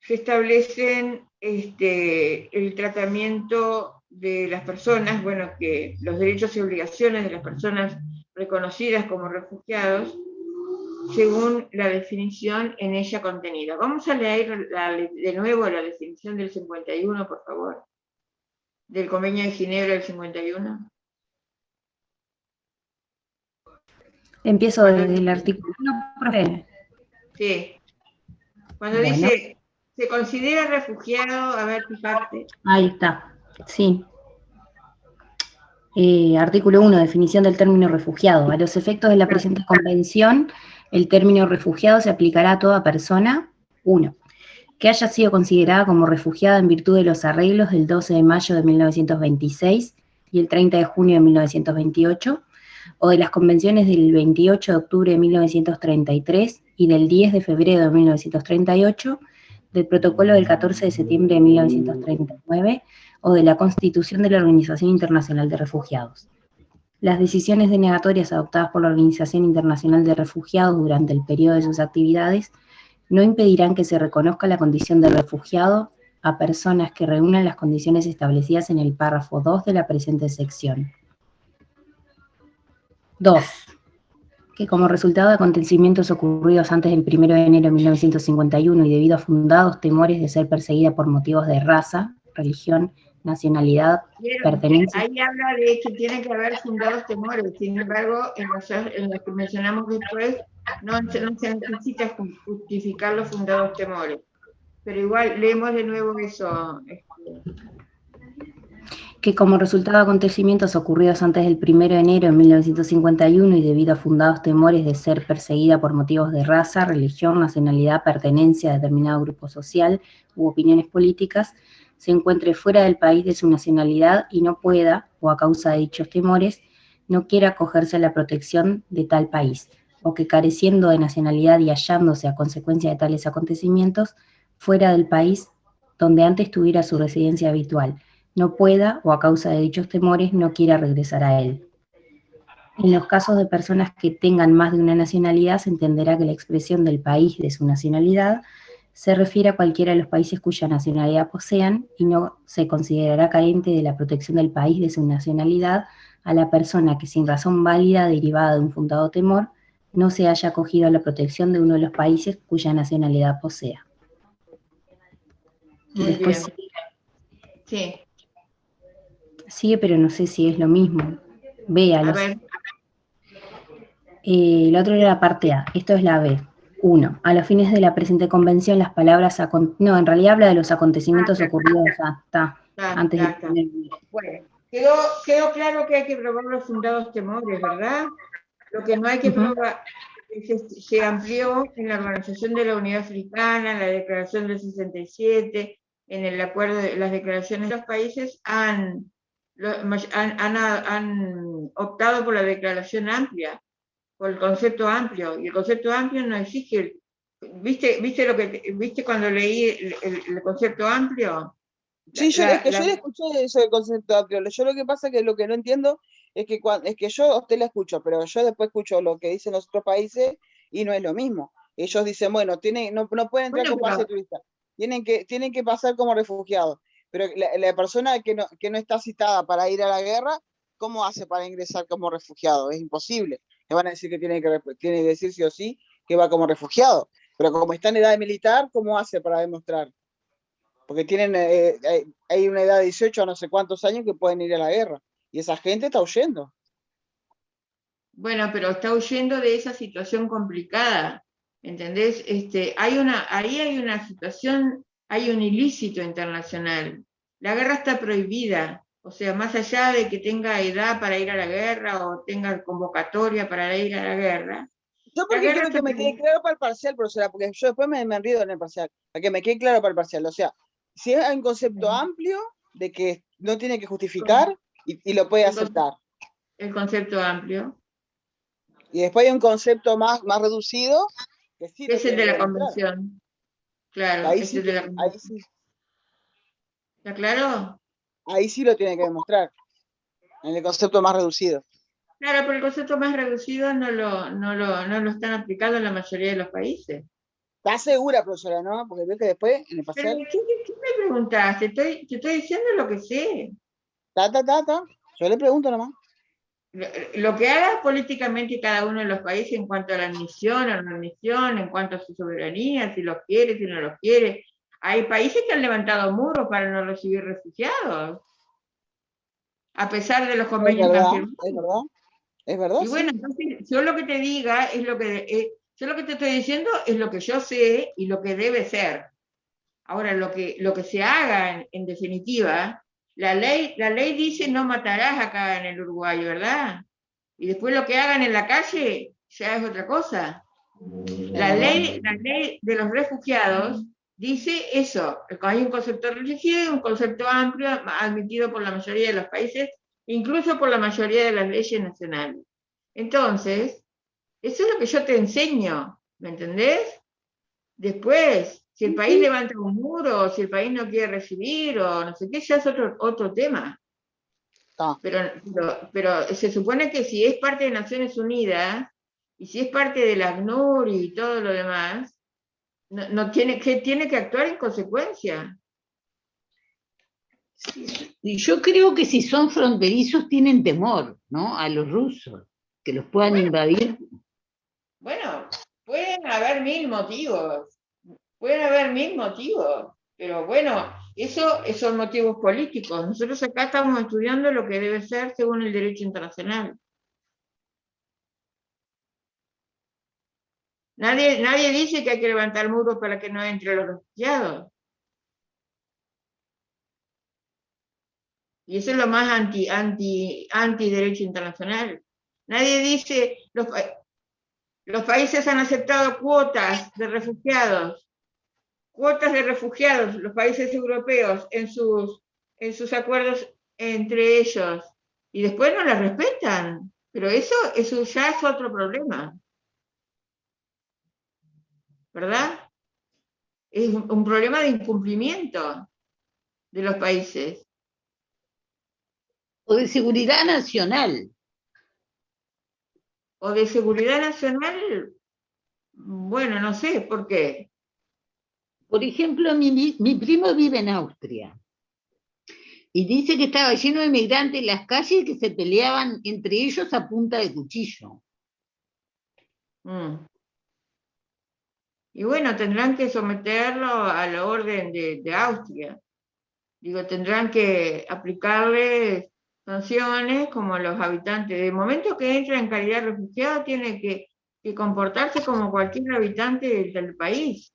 establecen el tratamiento de las personas, bueno, que los derechos y obligaciones de las personas reconocidas como refugiados, según la definición en ella contenida. Vamos a leer de nuevo la definición del 51, por favor, del Convenio de Ginebra del 51. Empiezo desde el artículo 1, profe. Sí. Cuando Bueno. dice, se considera refugiado, a ver, fíjate. Ahí está, sí. Artículo 1, definición del término refugiado. A los efectos de la presente convención, el término refugiado se aplicará a toda persona, 1, que haya sido considerada como refugiada en virtud de los arreglos del 12 de mayo de 1926 y el 30 de junio de 1928, o de las convenciones del 28 de octubre de 1933 y del 10 de febrero de 1938, del protocolo del 14 de septiembre de 1939, o de la Constitución de la Organización Internacional de Refugiados. Las decisiones denegatorias adoptadas por la Organización Internacional de Refugiados durante el periodo de sus actividades no impedirán que se reconozca la condición de refugiado a personas que reúnan las condiciones establecidas en el párrafo 2 de la presente sección. 2. Que como resultado de acontecimientos ocurridos antes del 1 de enero de 1951 y debido a fundados temores de ser perseguida por motivos de raza, religión, nacionalidad, pertenencia... Ahí habla de que tiene que haber fundados temores, sin embargo, en los que mencionamos después, no se necesita justificar los fundados temores. Pero igual, leemos de nuevo eso. Que como resultado de acontecimientos ocurridos antes del 1 de enero de 1951 y debido a fundados temores de ser perseguida por motivos de raza, religión, nacionalidad, pertenencia a determinado grupo social u opiniones políticas, se encuentre fuera del país de su nacionalidad y no pueda, o a causa de dichos temores, no quiera acogerse a la protección de tal país, o que careciendo de nacionalidad y hallándose a consecuencia de tales acontecimientos fuera del país donde antes tuviera su residencia habitual, no pueda, o a causa de dichos temores, no quiera regresar a él. En los casos de personas que tengan más de una nacionalidad, se entenderá que la expresión del país de su nacionalidad se refiere a cualquiera de los países cuya nacionalidad posean y no se considerará carente de la protección del país de su nacionalidad a la persona que sin razón válida derivada de un fundado temor no se haya acogido a la protección de uno de los países cuya nacionalidad posea. Y Muy después bien. Sí, sigue, pero no sé si es lo mismo. B, a ver, la otra era la parte A, esto es la B. 1. A los fines de la presente convención, las palabras... No, en realidad habla de los acontecimientos ocurridos antes del está. primer enero. Bueno, quedó claro que hay que probar los fundados temores, ¿verdad? Lo que no hay que probar se amplió en la Organización de la Unidad Africana, en la Declaración del 67, en el acuerdo de las declaraciones de los países han optado por la declaración amplia, por el concepto amplio, y el concepto amplio no exige, ¿viste cuando leí el concepto amplio? Sí, yo le escuché eso del concepto amplio. Yo lo que pasa es que lo que no entiendo es que yo a usted la escucho, pero yo después escucho lo que dicen los otros países y no es lo mismo. Ellos dicen, bueno, no pueden entrar como pase turista, tienen que pasar como refugiados. Pero la persona que no está citada para ir a la guerra, ¿cómo hace para ingresar como refugiado? Es imposible. Le van a decir que tiene que decir sí o sí que va como refugiado. Pero como está en edad militar, ¿cómo hace para demostrar? Porque hay una edad de 18 a no sé cuántos años que pueden ir a la guerra. Y esa gente está huyendo. Bueno, pero está huyendo de esa situación complicada, ¿entendés? Ahí hay una situación, hay un ilícito internacional. La guerra está prohibida, o sea, más allá de que tenga edad para ir a la guerra o tenga convocatoria para ir a la guerra. Yo porque quiero que me quede claro para el parcial, profesora, porque yo después me enredo en el parcial, para que me quede claro para el parcial. O sea, si hay un concepto amplio de que no tiene que justificar y lo puede aceptar. El concepto amplio. Y después hay un concepto más reducido, que sí es el de la convención. Claro, ahí es sí, el de la convención. ahí sí. ¿Está claro? Ahí sí lo tiene que demostrar, en el concepto más reducido. Claro, pero el concepto más reducido no lo están aplicando en la mayoría de los países. ¿Estás segura, profesora, no? Porque veo que después, en el Pero, parcial... ¿qué me preguntaste? Te estoy diciendo lo que sé. Yo le pregunto nomás. Lo que haga políticamente cada uno de los países en cuanto a la admisión o no admisión, en cuanto a su soberanía, si los quiere, si no los quiere. Hay países que han levantado muros para no recibir refugiados, a pesar de los convenios que han firmado. Es verdad. Y bueno, entonces, yo lo que te diga es yo lo que te estoy diciendo es lo que yo sé y lo que debe ser. Ahora, lo que se haga en definitiva, la ley dice no matarás acá en el Uruguay, ¿verdad? Y después lo que hagan en la calle ya es otra cosa. La ley de los refugiados dice eso, hay un concepto reducido, un concepto amplio admitido por la mayoría de los países, incluso por la mayoría de las leyes nacionales. Entonces, eso es lo que yo te enseño, ¿me entendés? Después, si el país levanta un muro, o si el país no quiere recibir, o no sé qué, ya es otro tema. Pero se supone que si es parte de Naciones Unidas, y si es parte de la ACNUR y todo lo demás, tiene que actuar en consecuencia. Y yo creo que si son fronterizos tienen temor, ¿no? A los rusos, que los puedan invadir. Bueno, pueden haber mil motivos, pero bueno, esos son motivos políticos. Nosotros acá estamos estudiando lo que debe ser según el derecho internacional. Nadie dice que hay que levantar muros para que no entren los refugiados. Y eso es lo más anti derecho internacional. Nadie dice, los países han aceptado cuotas de refugiados, los países europeos en sus acuerdos entre ellos, y después no las respetan. Pero eso ya es otro problema. ¿Verdad? Es un problema de incumplimiento de los países. O de seguridad nacional. O de seguridad nacional, bueno, no sé por qué. Por ejemplo, mi primo vive en Austria y dice que estaba lleno de migrantes en las calles que se peleaban entre ellos a punta de cuchillo. Y bueno, tendrán que someterlo a la orden de Austria. Digo, tendrán que aplicarle sanciones como a los habitantes. De momento que entra en calidad de refugiado, tiene que comportarse como cualquier habitante del país.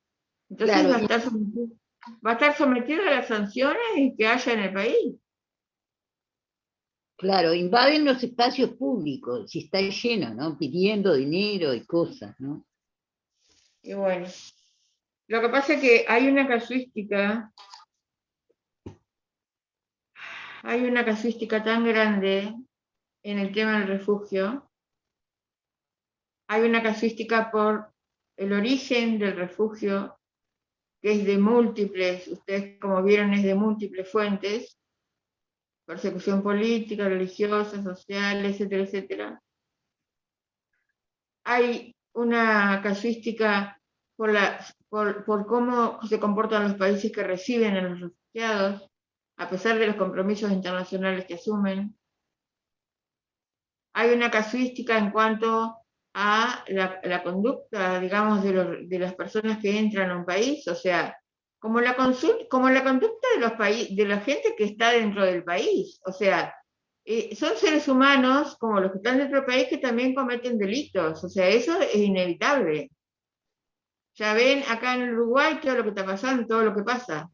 Entonces Claro, va a estar sometido a las sanciones que haya en el país. Claro, invaden los espacios públicos, si está lleno, ¿no? Pidiendo dinero y cosas, ¿no? Y bueno, lo que pasa es que hay una casuística tan grande en el tema del refugio. Hay una casuística por el origen del refugio, que es de múltiples, ustedes como vieron es de múltiples fuentes, persecución política, religiosa, social, etcétera, etcétera. Hay una casuística por cómo se comportan los países que reciben a los refugiados, a pesar de los compromisos internacionales que asumen. Hay una casuística en cuanto a la conducta, digamos, de las personas que entran a un país, o sea, como la conducta de la gente que está dentro del país, o sea, son seres humanos, como los que están dentro del país, que también cometen delitos, o sea, eso es inevitable. Ya ven acá en Uruguay todo lo que está pasando, todo lo que pasa.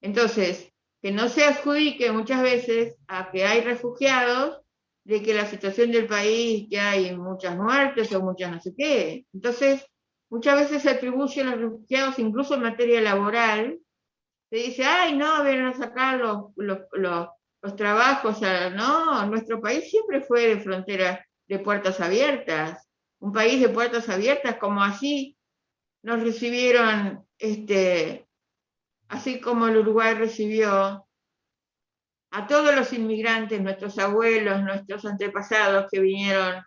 Entonces, que no se adjudique muchas veces a que hay refugiados, de que la situación del país, que hay muchas muertes o muchas no sé qué. Entonces, muchas veces se atribuye a los refugiados, incluso en materia laboral, se dice, ay, no, vienen a sacar los trabajos. No, nuestro país siempre fue de frontera, de puertas abiertas, un país de puertas abiertas, como así nos recibieron, así como el Uruguay recibió a todos los inmigrantes, nuestros abuelos, nuestros antepasados que vinieron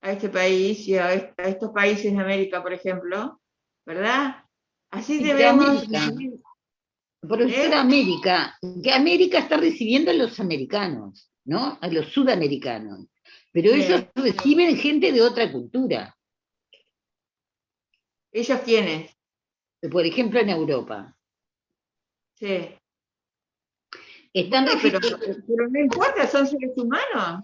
a este país y a estos países de América, por ejemplo, ¿verdad? Así debemos... Profesora, que América está recibiendo a los americanos, ¿no? A los sudamericanos. Pero ellos reciben gente de otra cultura. ¿Ellos quiénes? Por ejemplo, en Europa. Sí. Están pero no importa, son seres humanos.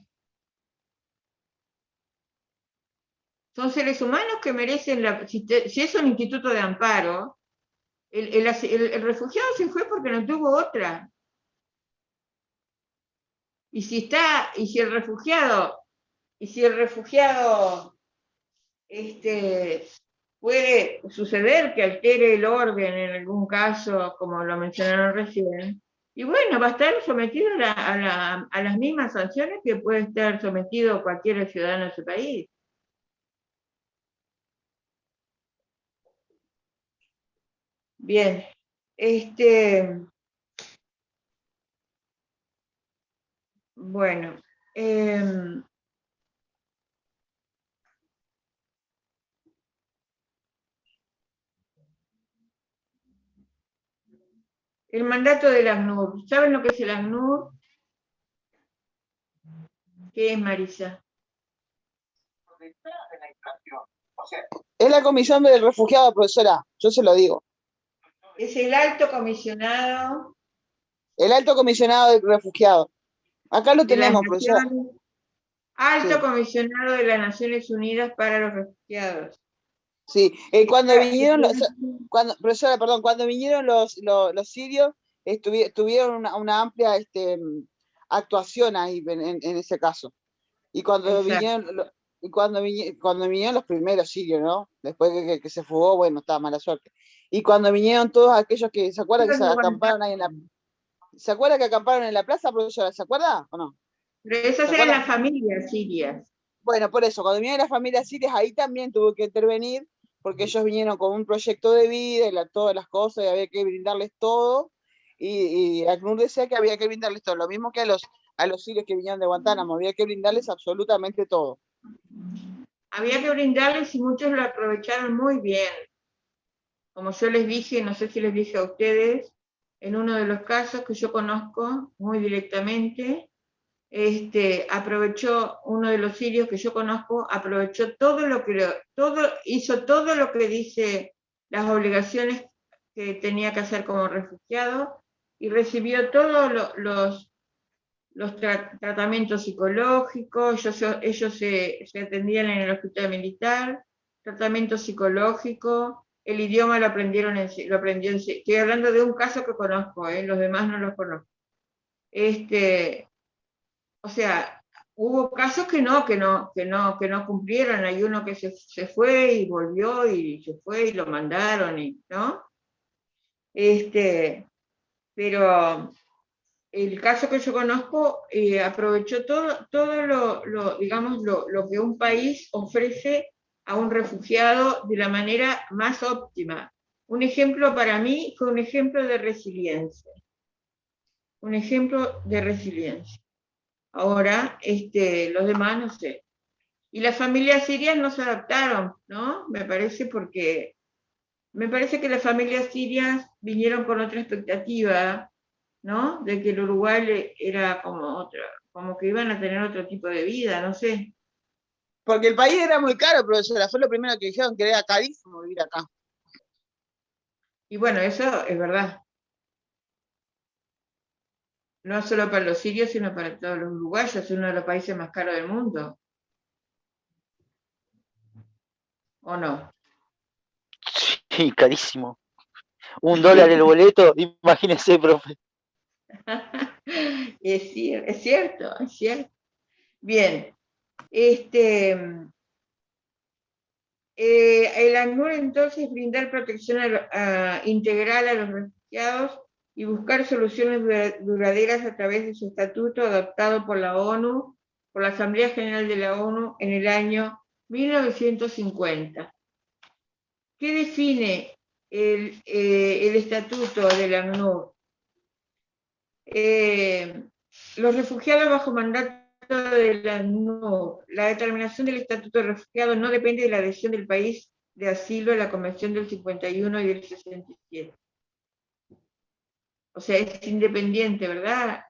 Son seres humanos que merecen si es un instituto de amparo, el refugiado se fue porque no tuvo otra. Y si el refugiado puede suceder que altere el orden en algún caso, como lo mencionaron recién, y bueno, va a estar sometido a las mismas sanciones que puede estar sometido cualquier ciudadano de ese país. Bien, bueno, el mandato del ACNUR. ¿Saben lo que es el ACNUR? ¿Qué es, Marisa? Es la comisión del refugiado, profesora, yo se lo digo. Es el alto comisionado. El alto comisionado del refugiado. Acá lo tenemos, profesora. Alto comisionado de las Naciones Unidas para los Refugiados. Sí, cuando vinieron cuando vinieron los sirios, tuvieron una amplia actuación ahí en ese caso. Y cuando vinieron los primeros sirios, ¿no? Después que se fugó, bueno, estaba mala suerte. Y cuando vinieron todos aquellos que, ¿se acuerdan que se acamparon ahí ¿se acuerdan que acamparon en la plaza, profesora? ¿Se acuerda o no? Pero esas eran las familias sirias. Bueno, por eso, cuando vinieron las familias sirias, ahí también tuvo que intervenir, porque ellos vinieron con un proyecto de vida, y todas las cosas, y había que brindarles todo, y ACNUR decía que había que brindarles todo, lo mismo que a los sirios que vinieron de Guantánamo, había que brindarles absolutamente todo. Había que brindarles y muchos lo aprovecharon muy bien. como yo les dije, no sé si les dije a ustedes, en uno de los casos que yo conozco muy directamente, aprovechó, uno de los sirios que yo conozco, aprovechó hizo todo lo que dice las obligaciones que tenía que hacer como refugiado y recibió todos los tratamientos psicológicos, ellos se atendían en el hospital militar, tratamiento psicológico, el idioma lo aprendió estoy hablando de un caso que conozco, los demás no los conozco. O sea, hubo casos que no cumplieron, hay uno que se fue y volvió y se fue y lo mandaron, ¿no? Pero el caso que yo conozco aprovechó todo digamos, lo que un país ofrece a un refugiado de la manera más óptima. Un ejemplo para mí fue un ejemplo de resiliencia. Un ejemplo de resiliencia. Ahora, los demás no sé. Y las familias sirias no se adaptaron, ¿no? Me parece que las familias sirias vinieron con otra expectativa, ¿no? De que el Uruguay era como que iban a tener otro tipo de vida, no sé. Porque el país era muy caro, profesora, fue lo primero que dijeron, que era carísimo vivir acá. Y bueno, eso es verdad. No solo para los sirios, sino para todos los uruguayos, es uno de los países más caros del mundo. ¿O no? Sí, carísimo. $1 el boleto, imagínese, profe. Es cierto. Bien. El ACNUR entonces brindar protección integral a los refugiados y buscar soluciones duraderas a través de su estatuto adoptado por la ONU, por la Asamblea General de la ONU en el año 1950. ¿Qué define el estatuto del ACNUR? Los refugiados bajo mandato de la ACNUR. La determinación del estatuto de refugiado no depende de la adhesión del país de asilo a la Convención del 51 y del 67. O sea, es independiente, ¿verdad?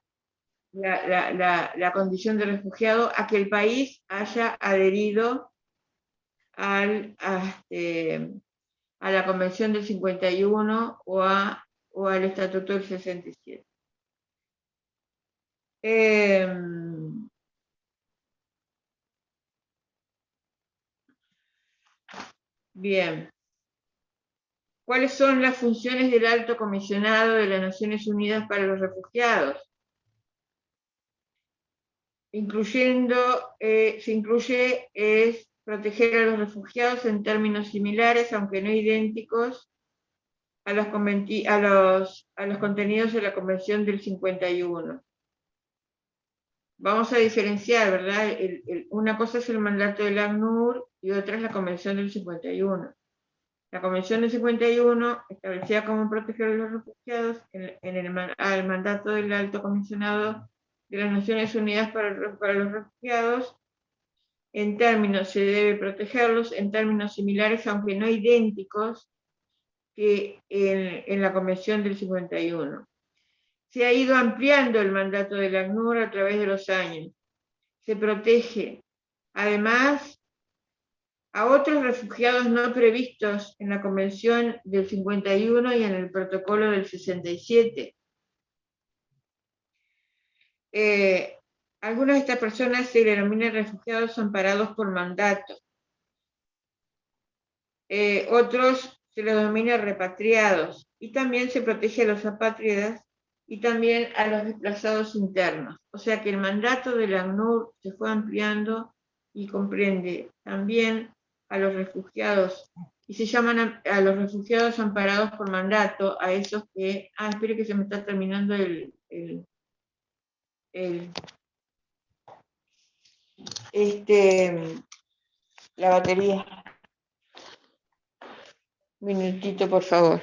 La condición de refugiado a que el país haya adherido a la Convención del 51 o al Estatuto del 67. Bien. ¿Cuáles son las funciones del Alto Comisionado de las Naciones Unidas para los Refugiados? Se incluye es proteger a los refugiados en términos similares, aunque no idénticos, a los contenidos de la Convención del 51. Vamos a diferenciar, ¿verdad? Una cosa es el mandato del ACNUR y otra es la Convención del 51. La Convención del 51 establecía cómo proteger a los refugiados al mandato del Alto Comisionado de las Naciones Unidas para los Refugiados. En términos, se debe protegerlos en términos similares, aunque no idénticos, que en la Convención del 51. Se ha ido ampliando el mandato del ACNUR a través de los años. Se protege, además, a otros refugiados no previstos en la Convención del 51 y en el Protocolo del 67. Algunas de estas personas se denominan refugiados amparados por mandato. Otros se los denomina repatriados. Y también se protege a los apátridas y también a los desplazados internos. O sea que el mandato del ACNUR se fue ampliando y comprende también a los refugiados, y se llaman a los refugiados amparados por mandato, a esos que... espere que se me está terminando la batería. Un minutito, por favor.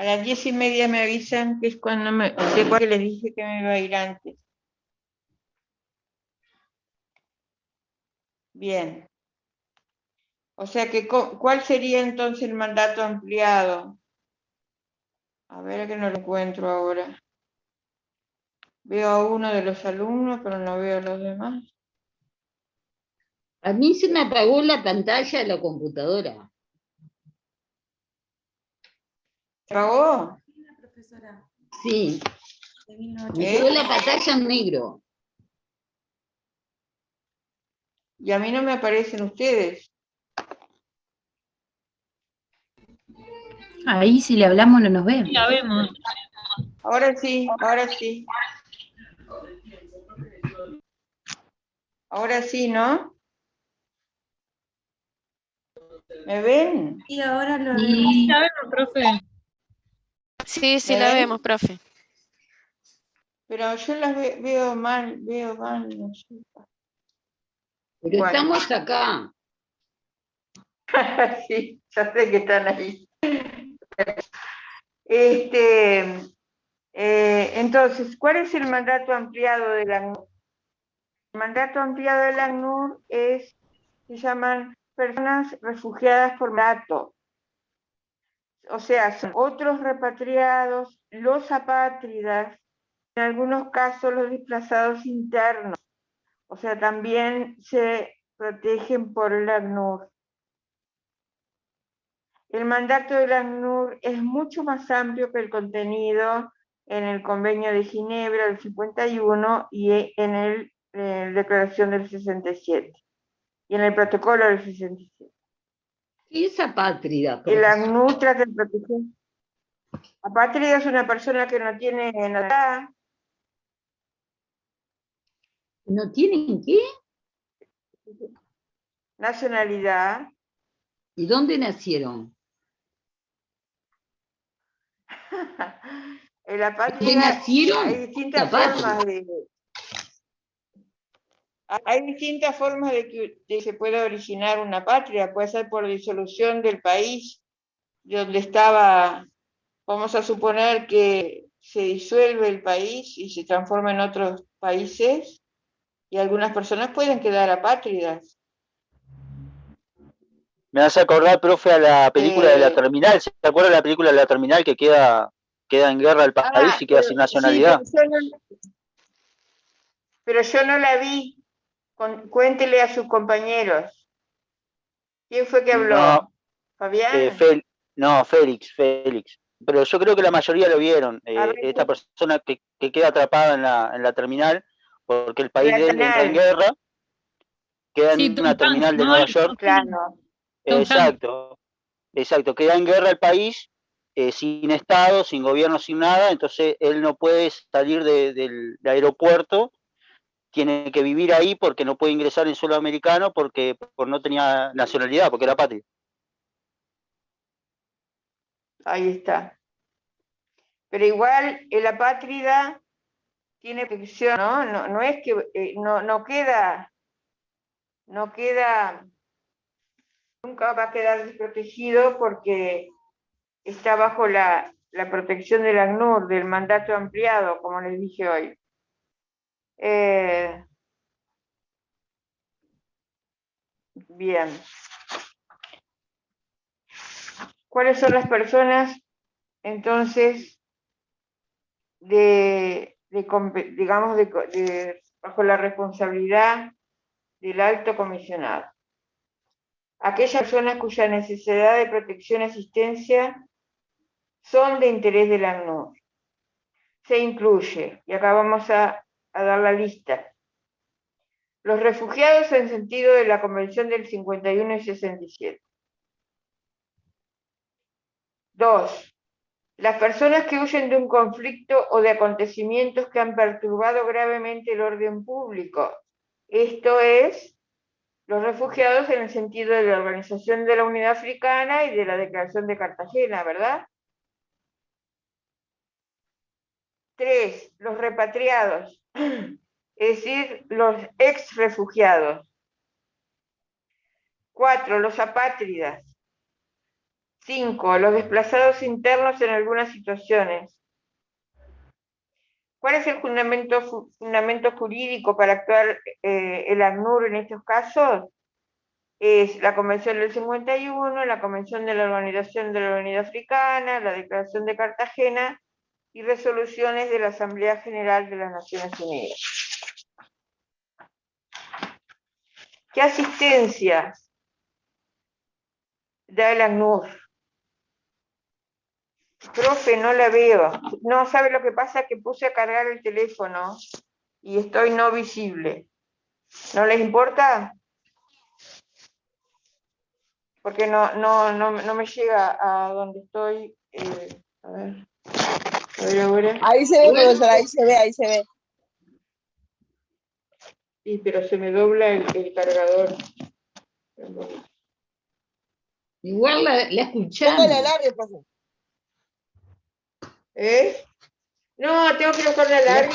A las 10:30 me avisan, que es cuando que les dije que me iba a ir antes. Bien. O sea que, ¿cuál sería entonces el mandato ampliado? A ver, que no lo encuentro ahora. Veo a uno de los alumnos, pero no veo a los demás. A mí se me apagó la pantalla de la computadora. ¿Se apagó? Sí. Me quedó la pantalla en negro. Y a mí no me aparecen ustedes. Ahí si le hablamos no nos ve. La vemos. Ahora sí, ahora sí. Ahora sí, ¿no? ¿Me ven? Y ahora lo Sí, la vemos, profe. Sí, sí ¿Me la ven? vemos, profe. Pero yo las veo mal, no sé. Pero Bueno. estamos acá. Sí, ya sé que están ahí. Entonces, ¿cuál es el mandato ampliado del ACNUR? El mandato ampliado del ACNUR se llaman personas refugiadas por mandato. O sea, son otros repatriados, los apátridas, en algunos casos los desplazados internos. O sea, también se protegen por el ACNUR. El mandato del ACNUR es mucho más amplio que el contenido en el Convenio de Ginebra del 51 y en el Declaración del 67 y en el Protocolo del 67. ¿Qué es apátrida? El ACNUR trata de proteger. Apátrida es una persona que no tiene nada. ¿No tienen qué? Nacionalidad. ¿Y dónde nacieron? El apátrida, ¿Dónde nacieron? hay distintas formas de que se pueda originar una patria. Puede ser por disolución del país donde estaba. Vamos a suponer que se disuelve el país y se transforma en otros países, y algunas personas pueden quedar apátridas. Me hace acordar, profe, a la película de La Terminal. ¿Se acuerda de la película de La Terminal que queda en guerra el país y queda sin nacionalidad? Sí, pero yo no la vi. Cuéntele a sus compañeros. ¿Quién fue que habló? No, ¿Fabián? no, Félix. Pero yo creo que la mayoría lo vieron. Esta persona que queda atrapada en la terminal, porque el país de él entra en guerra, queda en una terminal de Nueva York. Claro. Exacto, queda en guerra el país, sin Estado, sin gobierno, sin nada, entonces él no puede salir del aeropuerto, tiene que vivir ahí porque no puede ingresar en suelo americano porque no tenía nacionalidad, porque era patria. Ahí está. Pero igual el apátrida tiene protección, ¿no? No es que no queda, nunca va a quedar desprotegido porque está bajo la protección del ACNUR, del mandato ampliado, como les dije hoy. Bien. ¿Cuáles son las personas, entonces, bajo la responsabilidad del alto comisionado? Aquellas personas cuya necesidad de protección y asistencia son de interés del ACNUR. Se incluye, y acá vamos a dar la lista, los refugiados en sentido de la Convención del 51 y 67. 2. Las personas que huyen de un conflicto o de acontecimientos que han perturbado gravemente el orden público. Esto es, los refugiados en el sentido de la Organización de la Unidad Africana y de la Declaración de Cartagena, ¿verdad? 3. Los repatriados, es decir, los ex refugiados. 4. Los apátridas. 5. Los desplazados internos en algunas situaciones. ¿Cuál es el fundamento jurídico para actuar el ACNUR en estos casos? Es la Convención del 51, la Convención de la Organización de la Unidad Africana, la Declaración de Cartagena y resoluciones de la Asamblea General de las Naciones Unidas. ¿Qué asistencia da el ACNUR? Profe, no la veo. No, ¿sabe lo que pasa? Que puse a cargar el teléfono y estoy no visible. ¿No les importa? Porque no me llega a donde estoy. A ver ahora. Ahí se ve, profesora, ahí se ve. Sí, pero se me dobla el cargador. Igual la escuchamos. Póngale alargue, profe. No, tengo que buscar la larga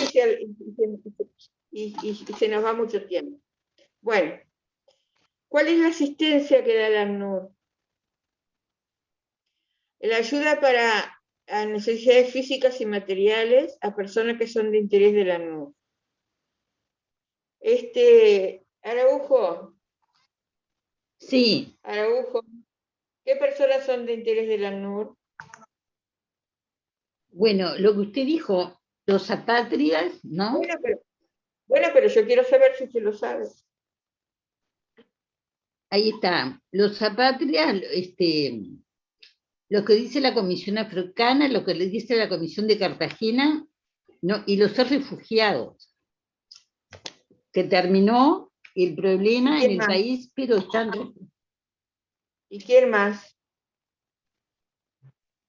y se nos va mucho tiempo. Bueno, ¿cuál es la asistencia que da el ACNUR? La ayuda para necesidades físicas y materiales a personas que son de interés del ACNUR. Araujo. Sí. Araujo. ¿Qué personas son de interés del ACNUR? Bueno, lo que usted dijo, los apátridas, ¿no? Bueno, pero yo quiero saber si usted lo sabe. Ahí está. Los apátridas, lo que dice la Comisión Africana, lo que le dice la Comisión de Cartagena, ¿no? Y los refugiados, que terminó el problema en el país, pero están... ¿Y quién más?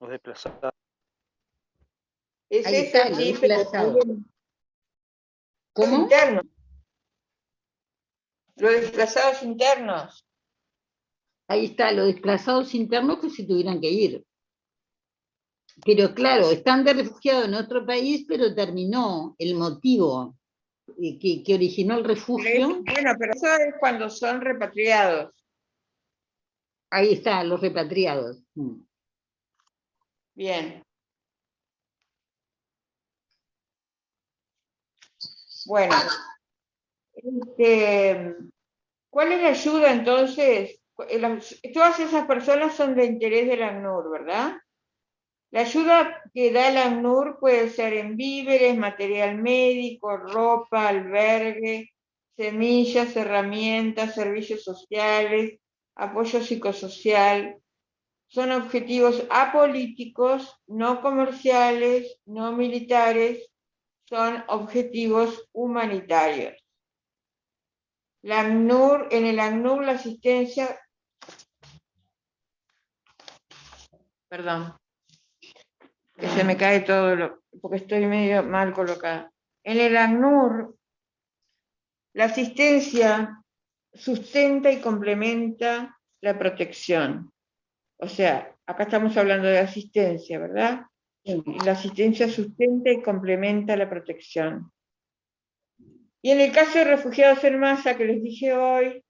Los desplazados. Ahí está, los desplazados. ¿Cómo? Internos. Los desplazados internos. Ahí está, los desplazados internos que se tuvieran que ir. Pero claro, están de refugiados en otro país, pero terminó el motivo que originó el refugio. Bueno, pero eso es cuando son repatriados. Ahí está, los repatriados. Bien. Bueno, ¿cuál es la ayuda entonces? Todas esas personas son de interés del ACNUR, ¿verdad? La ayuda que da el ACNUR puede ser en víveres, material médico, ropa, albergue, semillas, herramientas, servicios sociales, apoyo psicosocial. Son objetivos apolíticos, no comerciales, no militares, son objetivos humanitarios. En el ACNUR la asistencia... Perdón, que se me cae todo, porque estoy medio mal colocada. En el ACNUR la asistencia sustenta y complementa la protección. O sea, acá estamos hablando de asistencia, ¿verdad? La asistencia sustenta y complementa la protección. Y en el caso de refugiados en masa, que les dije hoy,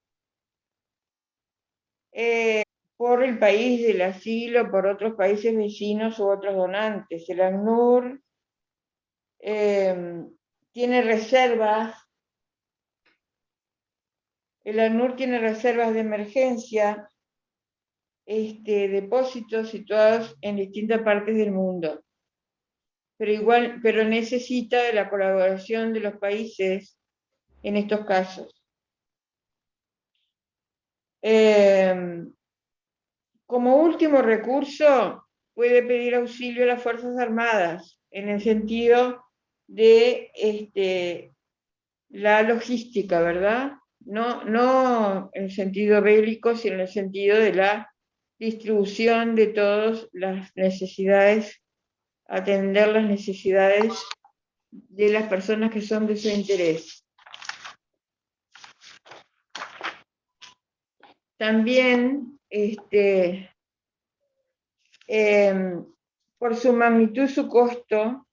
por el país del asilo, por otros países vecinos u otros donantes. El ACNUR tiene reservas. El ACNUR tiene reservas de emergencia, depósitos situados en distintas partes del mundo. Pero necesita de la colaboración de los países en estos casos. Como último recurso, puede pedir auxilio a las Fuerzas Armadas, en el sentido de la logística, ¿verdad? No en el sentido bélico, sino en el sentido de la distribución de todas las necesidades, atender las necesidades de las personas que son de su interés. También, por su magnitud y su costo,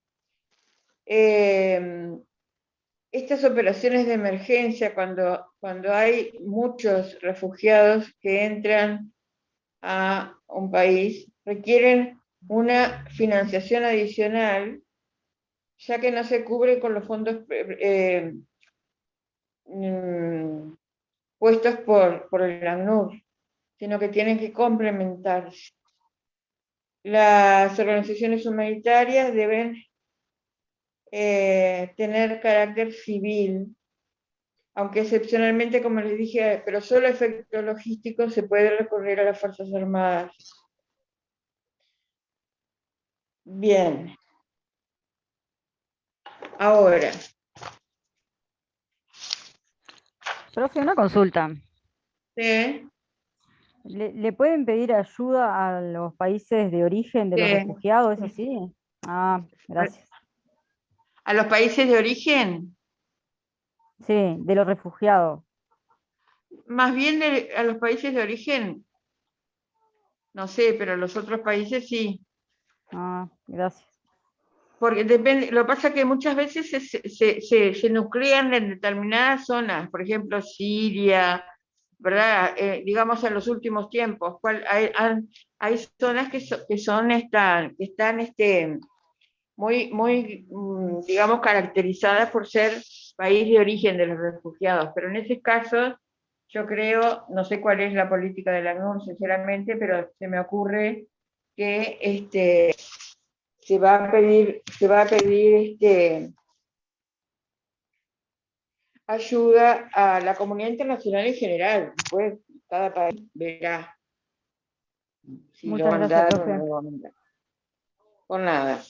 estas operaciones de emergencia, cuando hay muchos refugiados que entran a un país, requieren una financiación adicional, ya que no se cubre con los fondos puestos por el ACNUR, sino que tienen que complementarse. Las organizaciones humanitarias deben tener carácter civil, aunque excepcionalmente, como les dije, pero solo a efectos logísticos se puede recurrir a las Fuerzas Armadas. Bien. Ahora. Profe, una consulta. Sí. ¿Le pueden pedir ayuda a los países de origen de los Sí. refugiados? ¿Es así? Ah, gracias. ¿A los países de origen? Sí, de los refugiados. Más bien a los países de origen, no sé, pero los otros países sí. Ah, gracias. Porque depende, lo que pasa es que muchas veces se nuclean en determinadas zonas, por ejemplo Siria, ¿verdad? Digamos en los últimos tiempos, hay zonas que están muy, digamos, caracterizadas por ser país de origen de los refugiados, pero en ese caso yo creo, no sé cuál es la política de la ACNUR, sinceramente, pero se me ocurre que se va a pedir ayuda a la comunidad internacional en general. Después cada país verá si lo Muchas gracias, mandaron o profe. no lo mandaron. Por nada.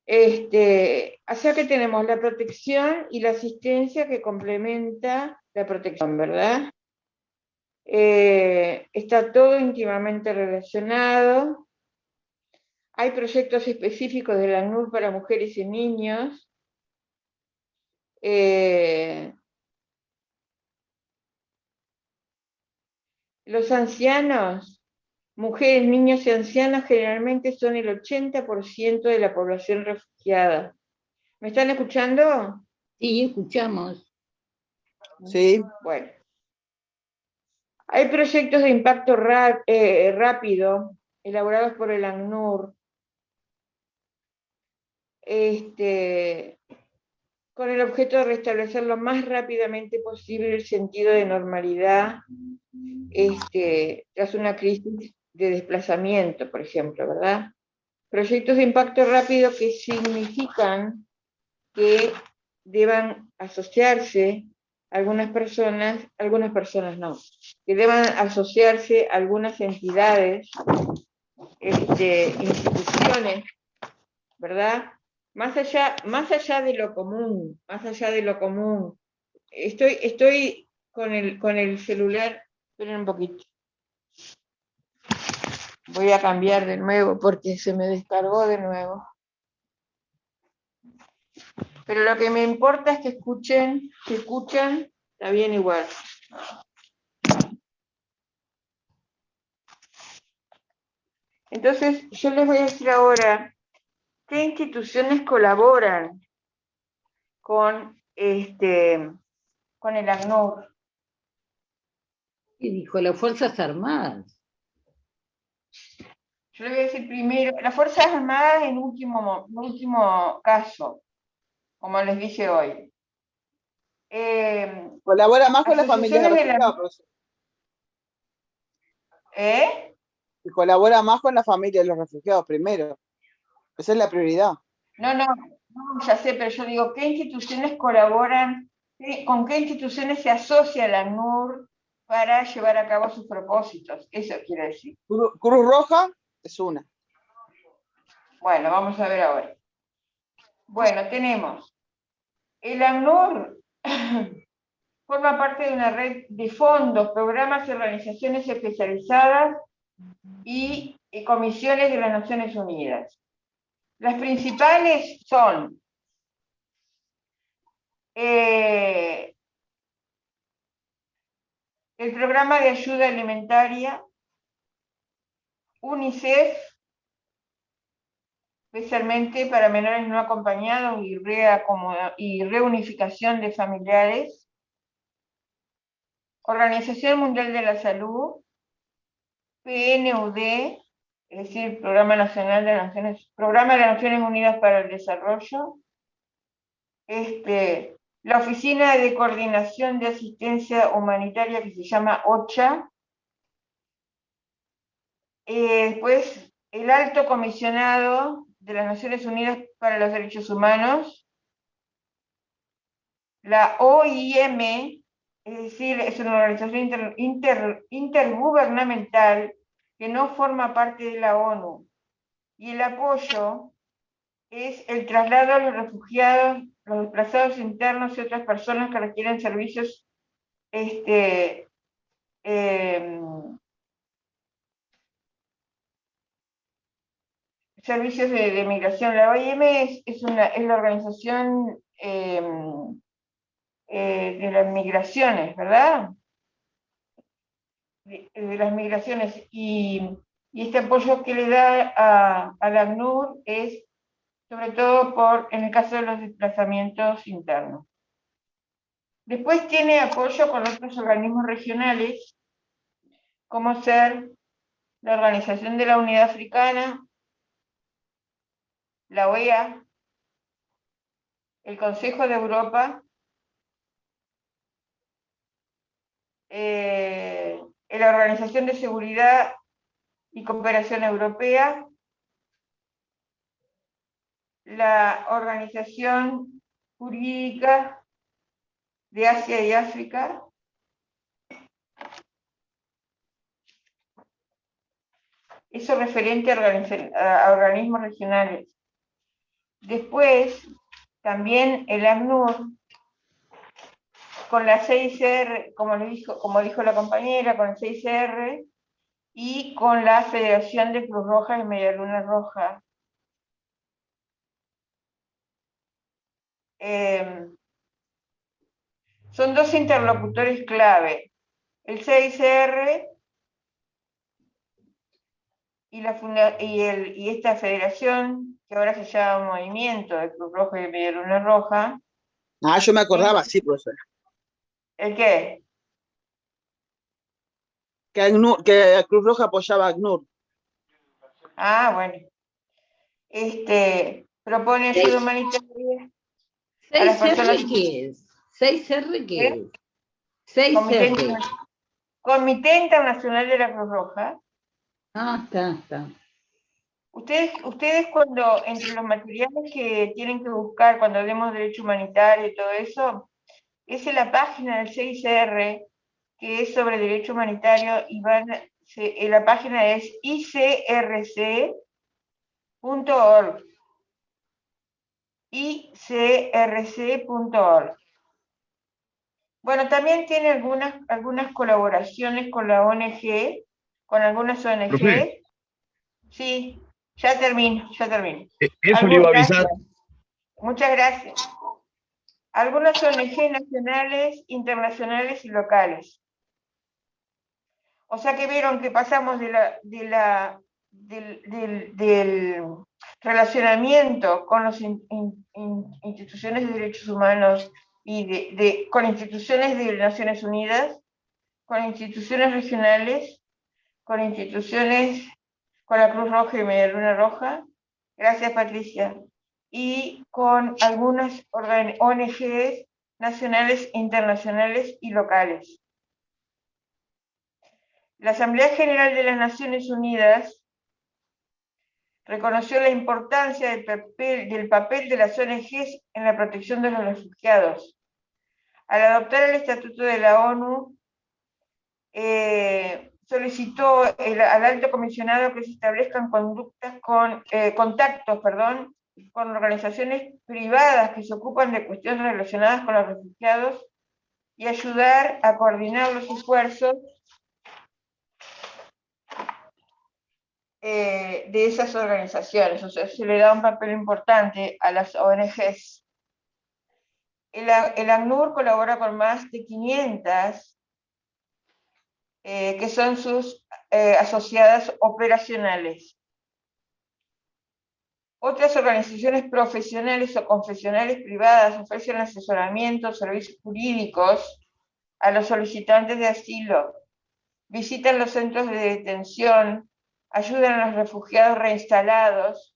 O sea que tenemos la protección y la asistencia que complementa la protección, ¿verdad? Está todo íntimamente relacionado. Hay proyectos específicos de la ACNUR para mujeres y niños. Los ancianos, mujeres, niños y ancianos generalmente son el 80% de la población refugiada. ¿Me están escuchando? Sí, escuchamos. Sí. Bueno. Hay proyectos de impacto rápido elaborados por el ACNUR con el objeto de restablecer lo más rápidamente posible el sentido de normalidad tras una crisis de desplazamiento, por ejemplo, ¿verdad? Proyectos de impacto rápido que significan que deban asociarse algunas personas no, que deban asociarse algunas entidades, instituciones, ¿verdad? Más allá de lo común, Estoy con el celular, esperen un poquito. Voy a cambiar de nuevo porque se me descargó de nuevo. Pero lo que me importa es que escuchen, está bien igual. Entonces, yo les voy a decir ahora qué instituciones colaboran con el ACNUR. Y dijo, las Fuerzas Armadas. Yo les voy a decir primero, las Fuerzas Armadas en último caso, como les dije hoy. Colabora más con las familias de asociaciones de la- refugiados, profesor. Y colabora más con la familia de los refugiados primero. Esa es la prioridad. No, ya sé, pero yo digo, ¿qué instituciones colaboran? ¿Con qué instituciones se asocia la ACNUR para llevar a cabo sus propósitos? Eso quiere decir. Cruz Roja es una. Bueno, vamos a ver ahora. Bueno, tenemos. El ACNUR forma parte de una red de fondos, programas y organizaciones especializadas y comisiones de las Naciones Unidas. Las principales son el programa de ayuda alimentaria, UNICEF, especialmente para menores no acompañados y reunificación de familiares, Organización Mundial de la Salud, PNUD, es decir, Programa Nacional de Programa de las Naciones Unidas para el Desarrollo, la Oficina de Coordinación de Asistencia Humanitaria que se llama OCHA, después el Alto Comisionado de las Naciones Unidas para los Derechos Humanos, la OIM, es decir, es una organización intergubernamental que no forma parte de la ONU, y el apoyo es el traslado a los refugiados, los desplazados internos y otras personas que requieren servicios servicios de migración. La OIM es la organización de las migraciones, ¿verdad? De las migraciones, y este apoyo que le da a la ACNUR es sobre todo en el caso de los desplazamientos internos. Después tiene apoyo con otros organismos regionales, como ser la Organización de la Unidad Africana, la OEA, el Consejo de Europa, la Organización de Seguridad y Cooperación Europea, la Organización Jurídica de Asia y África, eso referente a organismos regionales. Después, también el ACNUR, con la CICR, como dijo la compañera, con el CICR, y con la Federación de Cruz Roja y Media Luna Roja. Son dos interlocutores clave, el CICR y esta federación, que ahora se llama Movimiento de Cruz Roja y Media Luna Roja. Ah, yo me acordaba, sí, profesor. ¿El qué? Que Cruz Roja apoyaba a ACNUR. Ah, bueno. Propone ayuda humanitaria a las personas. ¿6R qué es? ¿6R qué ¿Eh? es? 6R. Comité Internacional de la Cruz Roja. Ah, está. Ustedes cuando, entre los materiales que tienen que buscar cuando hablemos de derecho humanitario y todo eso, es en la página del CICR, que es sobre derecho humanitario, y la página es icrc.org. icrc.org. Bueno, también tiene algunas colaboraciones con la ONG, con algunas ONG. Profe. Sí, ya termino. Eso le iba a avisar. Muchas gracias. Algunas ONG nacionales, internacionales y locales. O sea que vieron que pasamos del relacionamiento con las instituciones de derechos humanos y con instituciones de Naciones Unidas, con instituciones regionales, con instituciones, con la Cruz Roja y Media Luna Roja, gracias Patricia, y con algunas ONGs nacionales, internacionales y locales. La Asamblea General de las Naciones Unidas reconoció la importancia del papel de las ONGs en la protección de los refugiados. Al adoptar el Estatuto de la ONU, solicitó al Alto Comisionado que se establezcan contactos con organizaciones privadas que se ocupan de cuestiones relacionadas con los refugiados y ayudar a coordinar los esfuerzos de esas organizaciones. O sea, se le da un papel importante a las ONGs. El ACNUR colabora con más de 500 que son sus asociadas operacionales. Otras organizaciones profesionales o confesionales privadas ofrecen asesoramiento, servicios jurídicos a los solicitantes de asilo. visitan los centros de detención, ayudan a los refugiados reinstalados,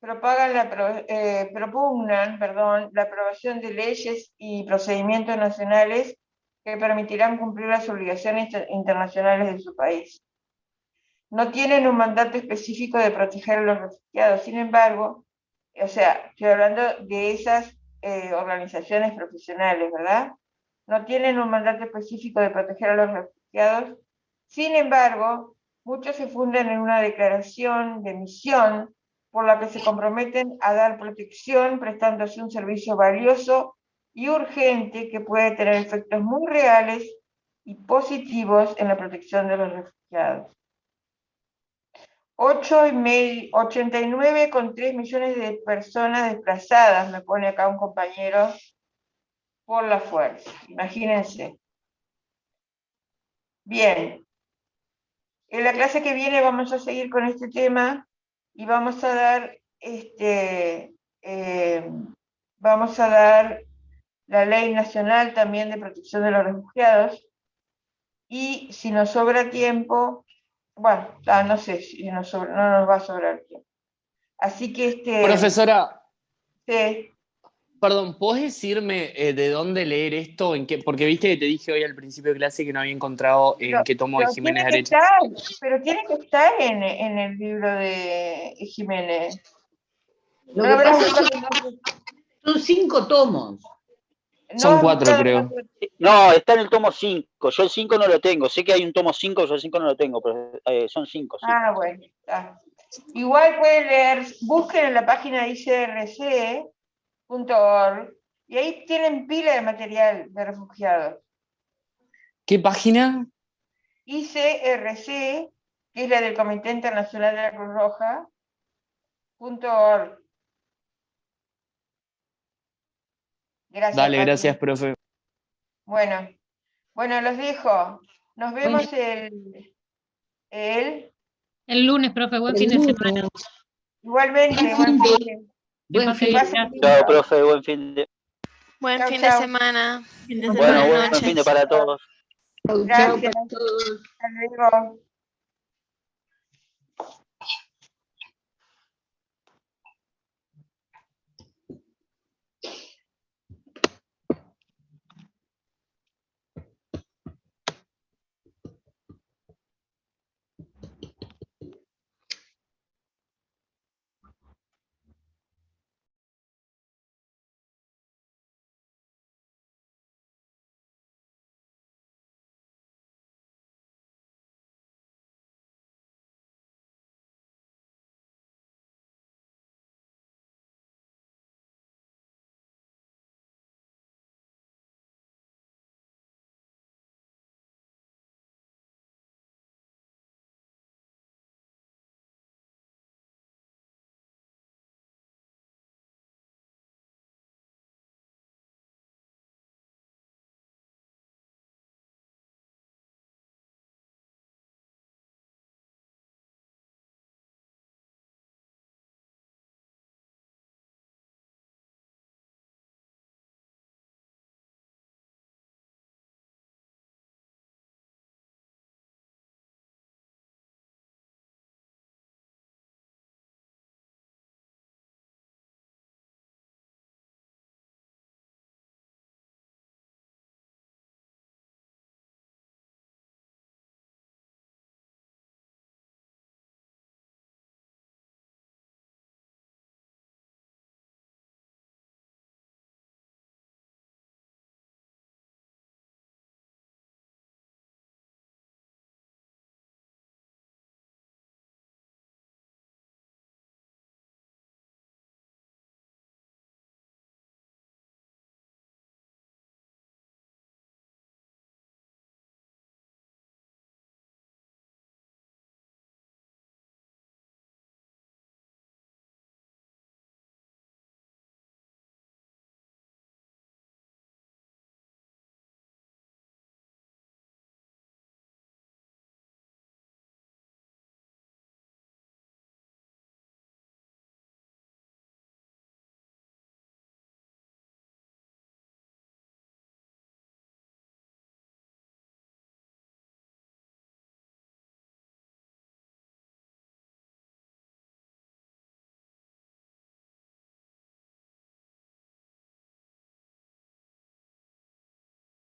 propugnan la aprobación de leyes y procedimientos nacionales que permitirán cumplir las obligaciones internacionales de su país. No tienen un mandato específico de proteger a los refugiados, sin embargo, o sea, estoy hablando de esas organizaciones profesionales, ¿verdad? No tienen un mandato específico de proteger a los refugiados, sin embargo, muchos se fundan en una declaración de misión por la que se comprometen a dar protección, prestándose un servicio valioso y urgente que puede tener efectos muy reales y positivos en la protección de los refugiados. 89,3 millones de personas desplazadas, me pone acá un compañero, por la fuerza, imagínense. Bien, en la clase que viene vamos a seguir con este tema y vamos a dar la Ley Nacional también de Protección de los Refugiados, y si nos sobra tiempo, bueno, no sé si no nos va a sobrar tiempo. Así que Profesora, sí. Perdón, ¿podés decirme de dónde leer esto? Porque viste que te dije hoy al principio de clase que no había encontrado en qué tomo de Jiménez Arecha. Pero tiene que estar en el libro de Jiménez. Lo que pasa es que son 5 tomos. Son 4, creo. No, está en el tomo 5. Yo el 5 no lo tengo. Sé que hay un tomo 5, yo el 5 no lo tengo, pero son 5. Sí. Ah, bueno. Está. Igual pueden leer, busquen en la página icrc.org y ahí tienen pila de material de refugiados. ¿Qué página? ICRC, que es la del Comité Internacional de la Cruz Roja, .org. Gracias. Dale, Pati. gracias, profe. Bueno, los dejo. Nos vemos el lunes, profe. Buen fin de semana. Igualmente, buen fin. Buen fin. Chao, profe, buen fin de Buen fin de semana. Bueno, buen fin de para todos. Gracias. Hasta luego.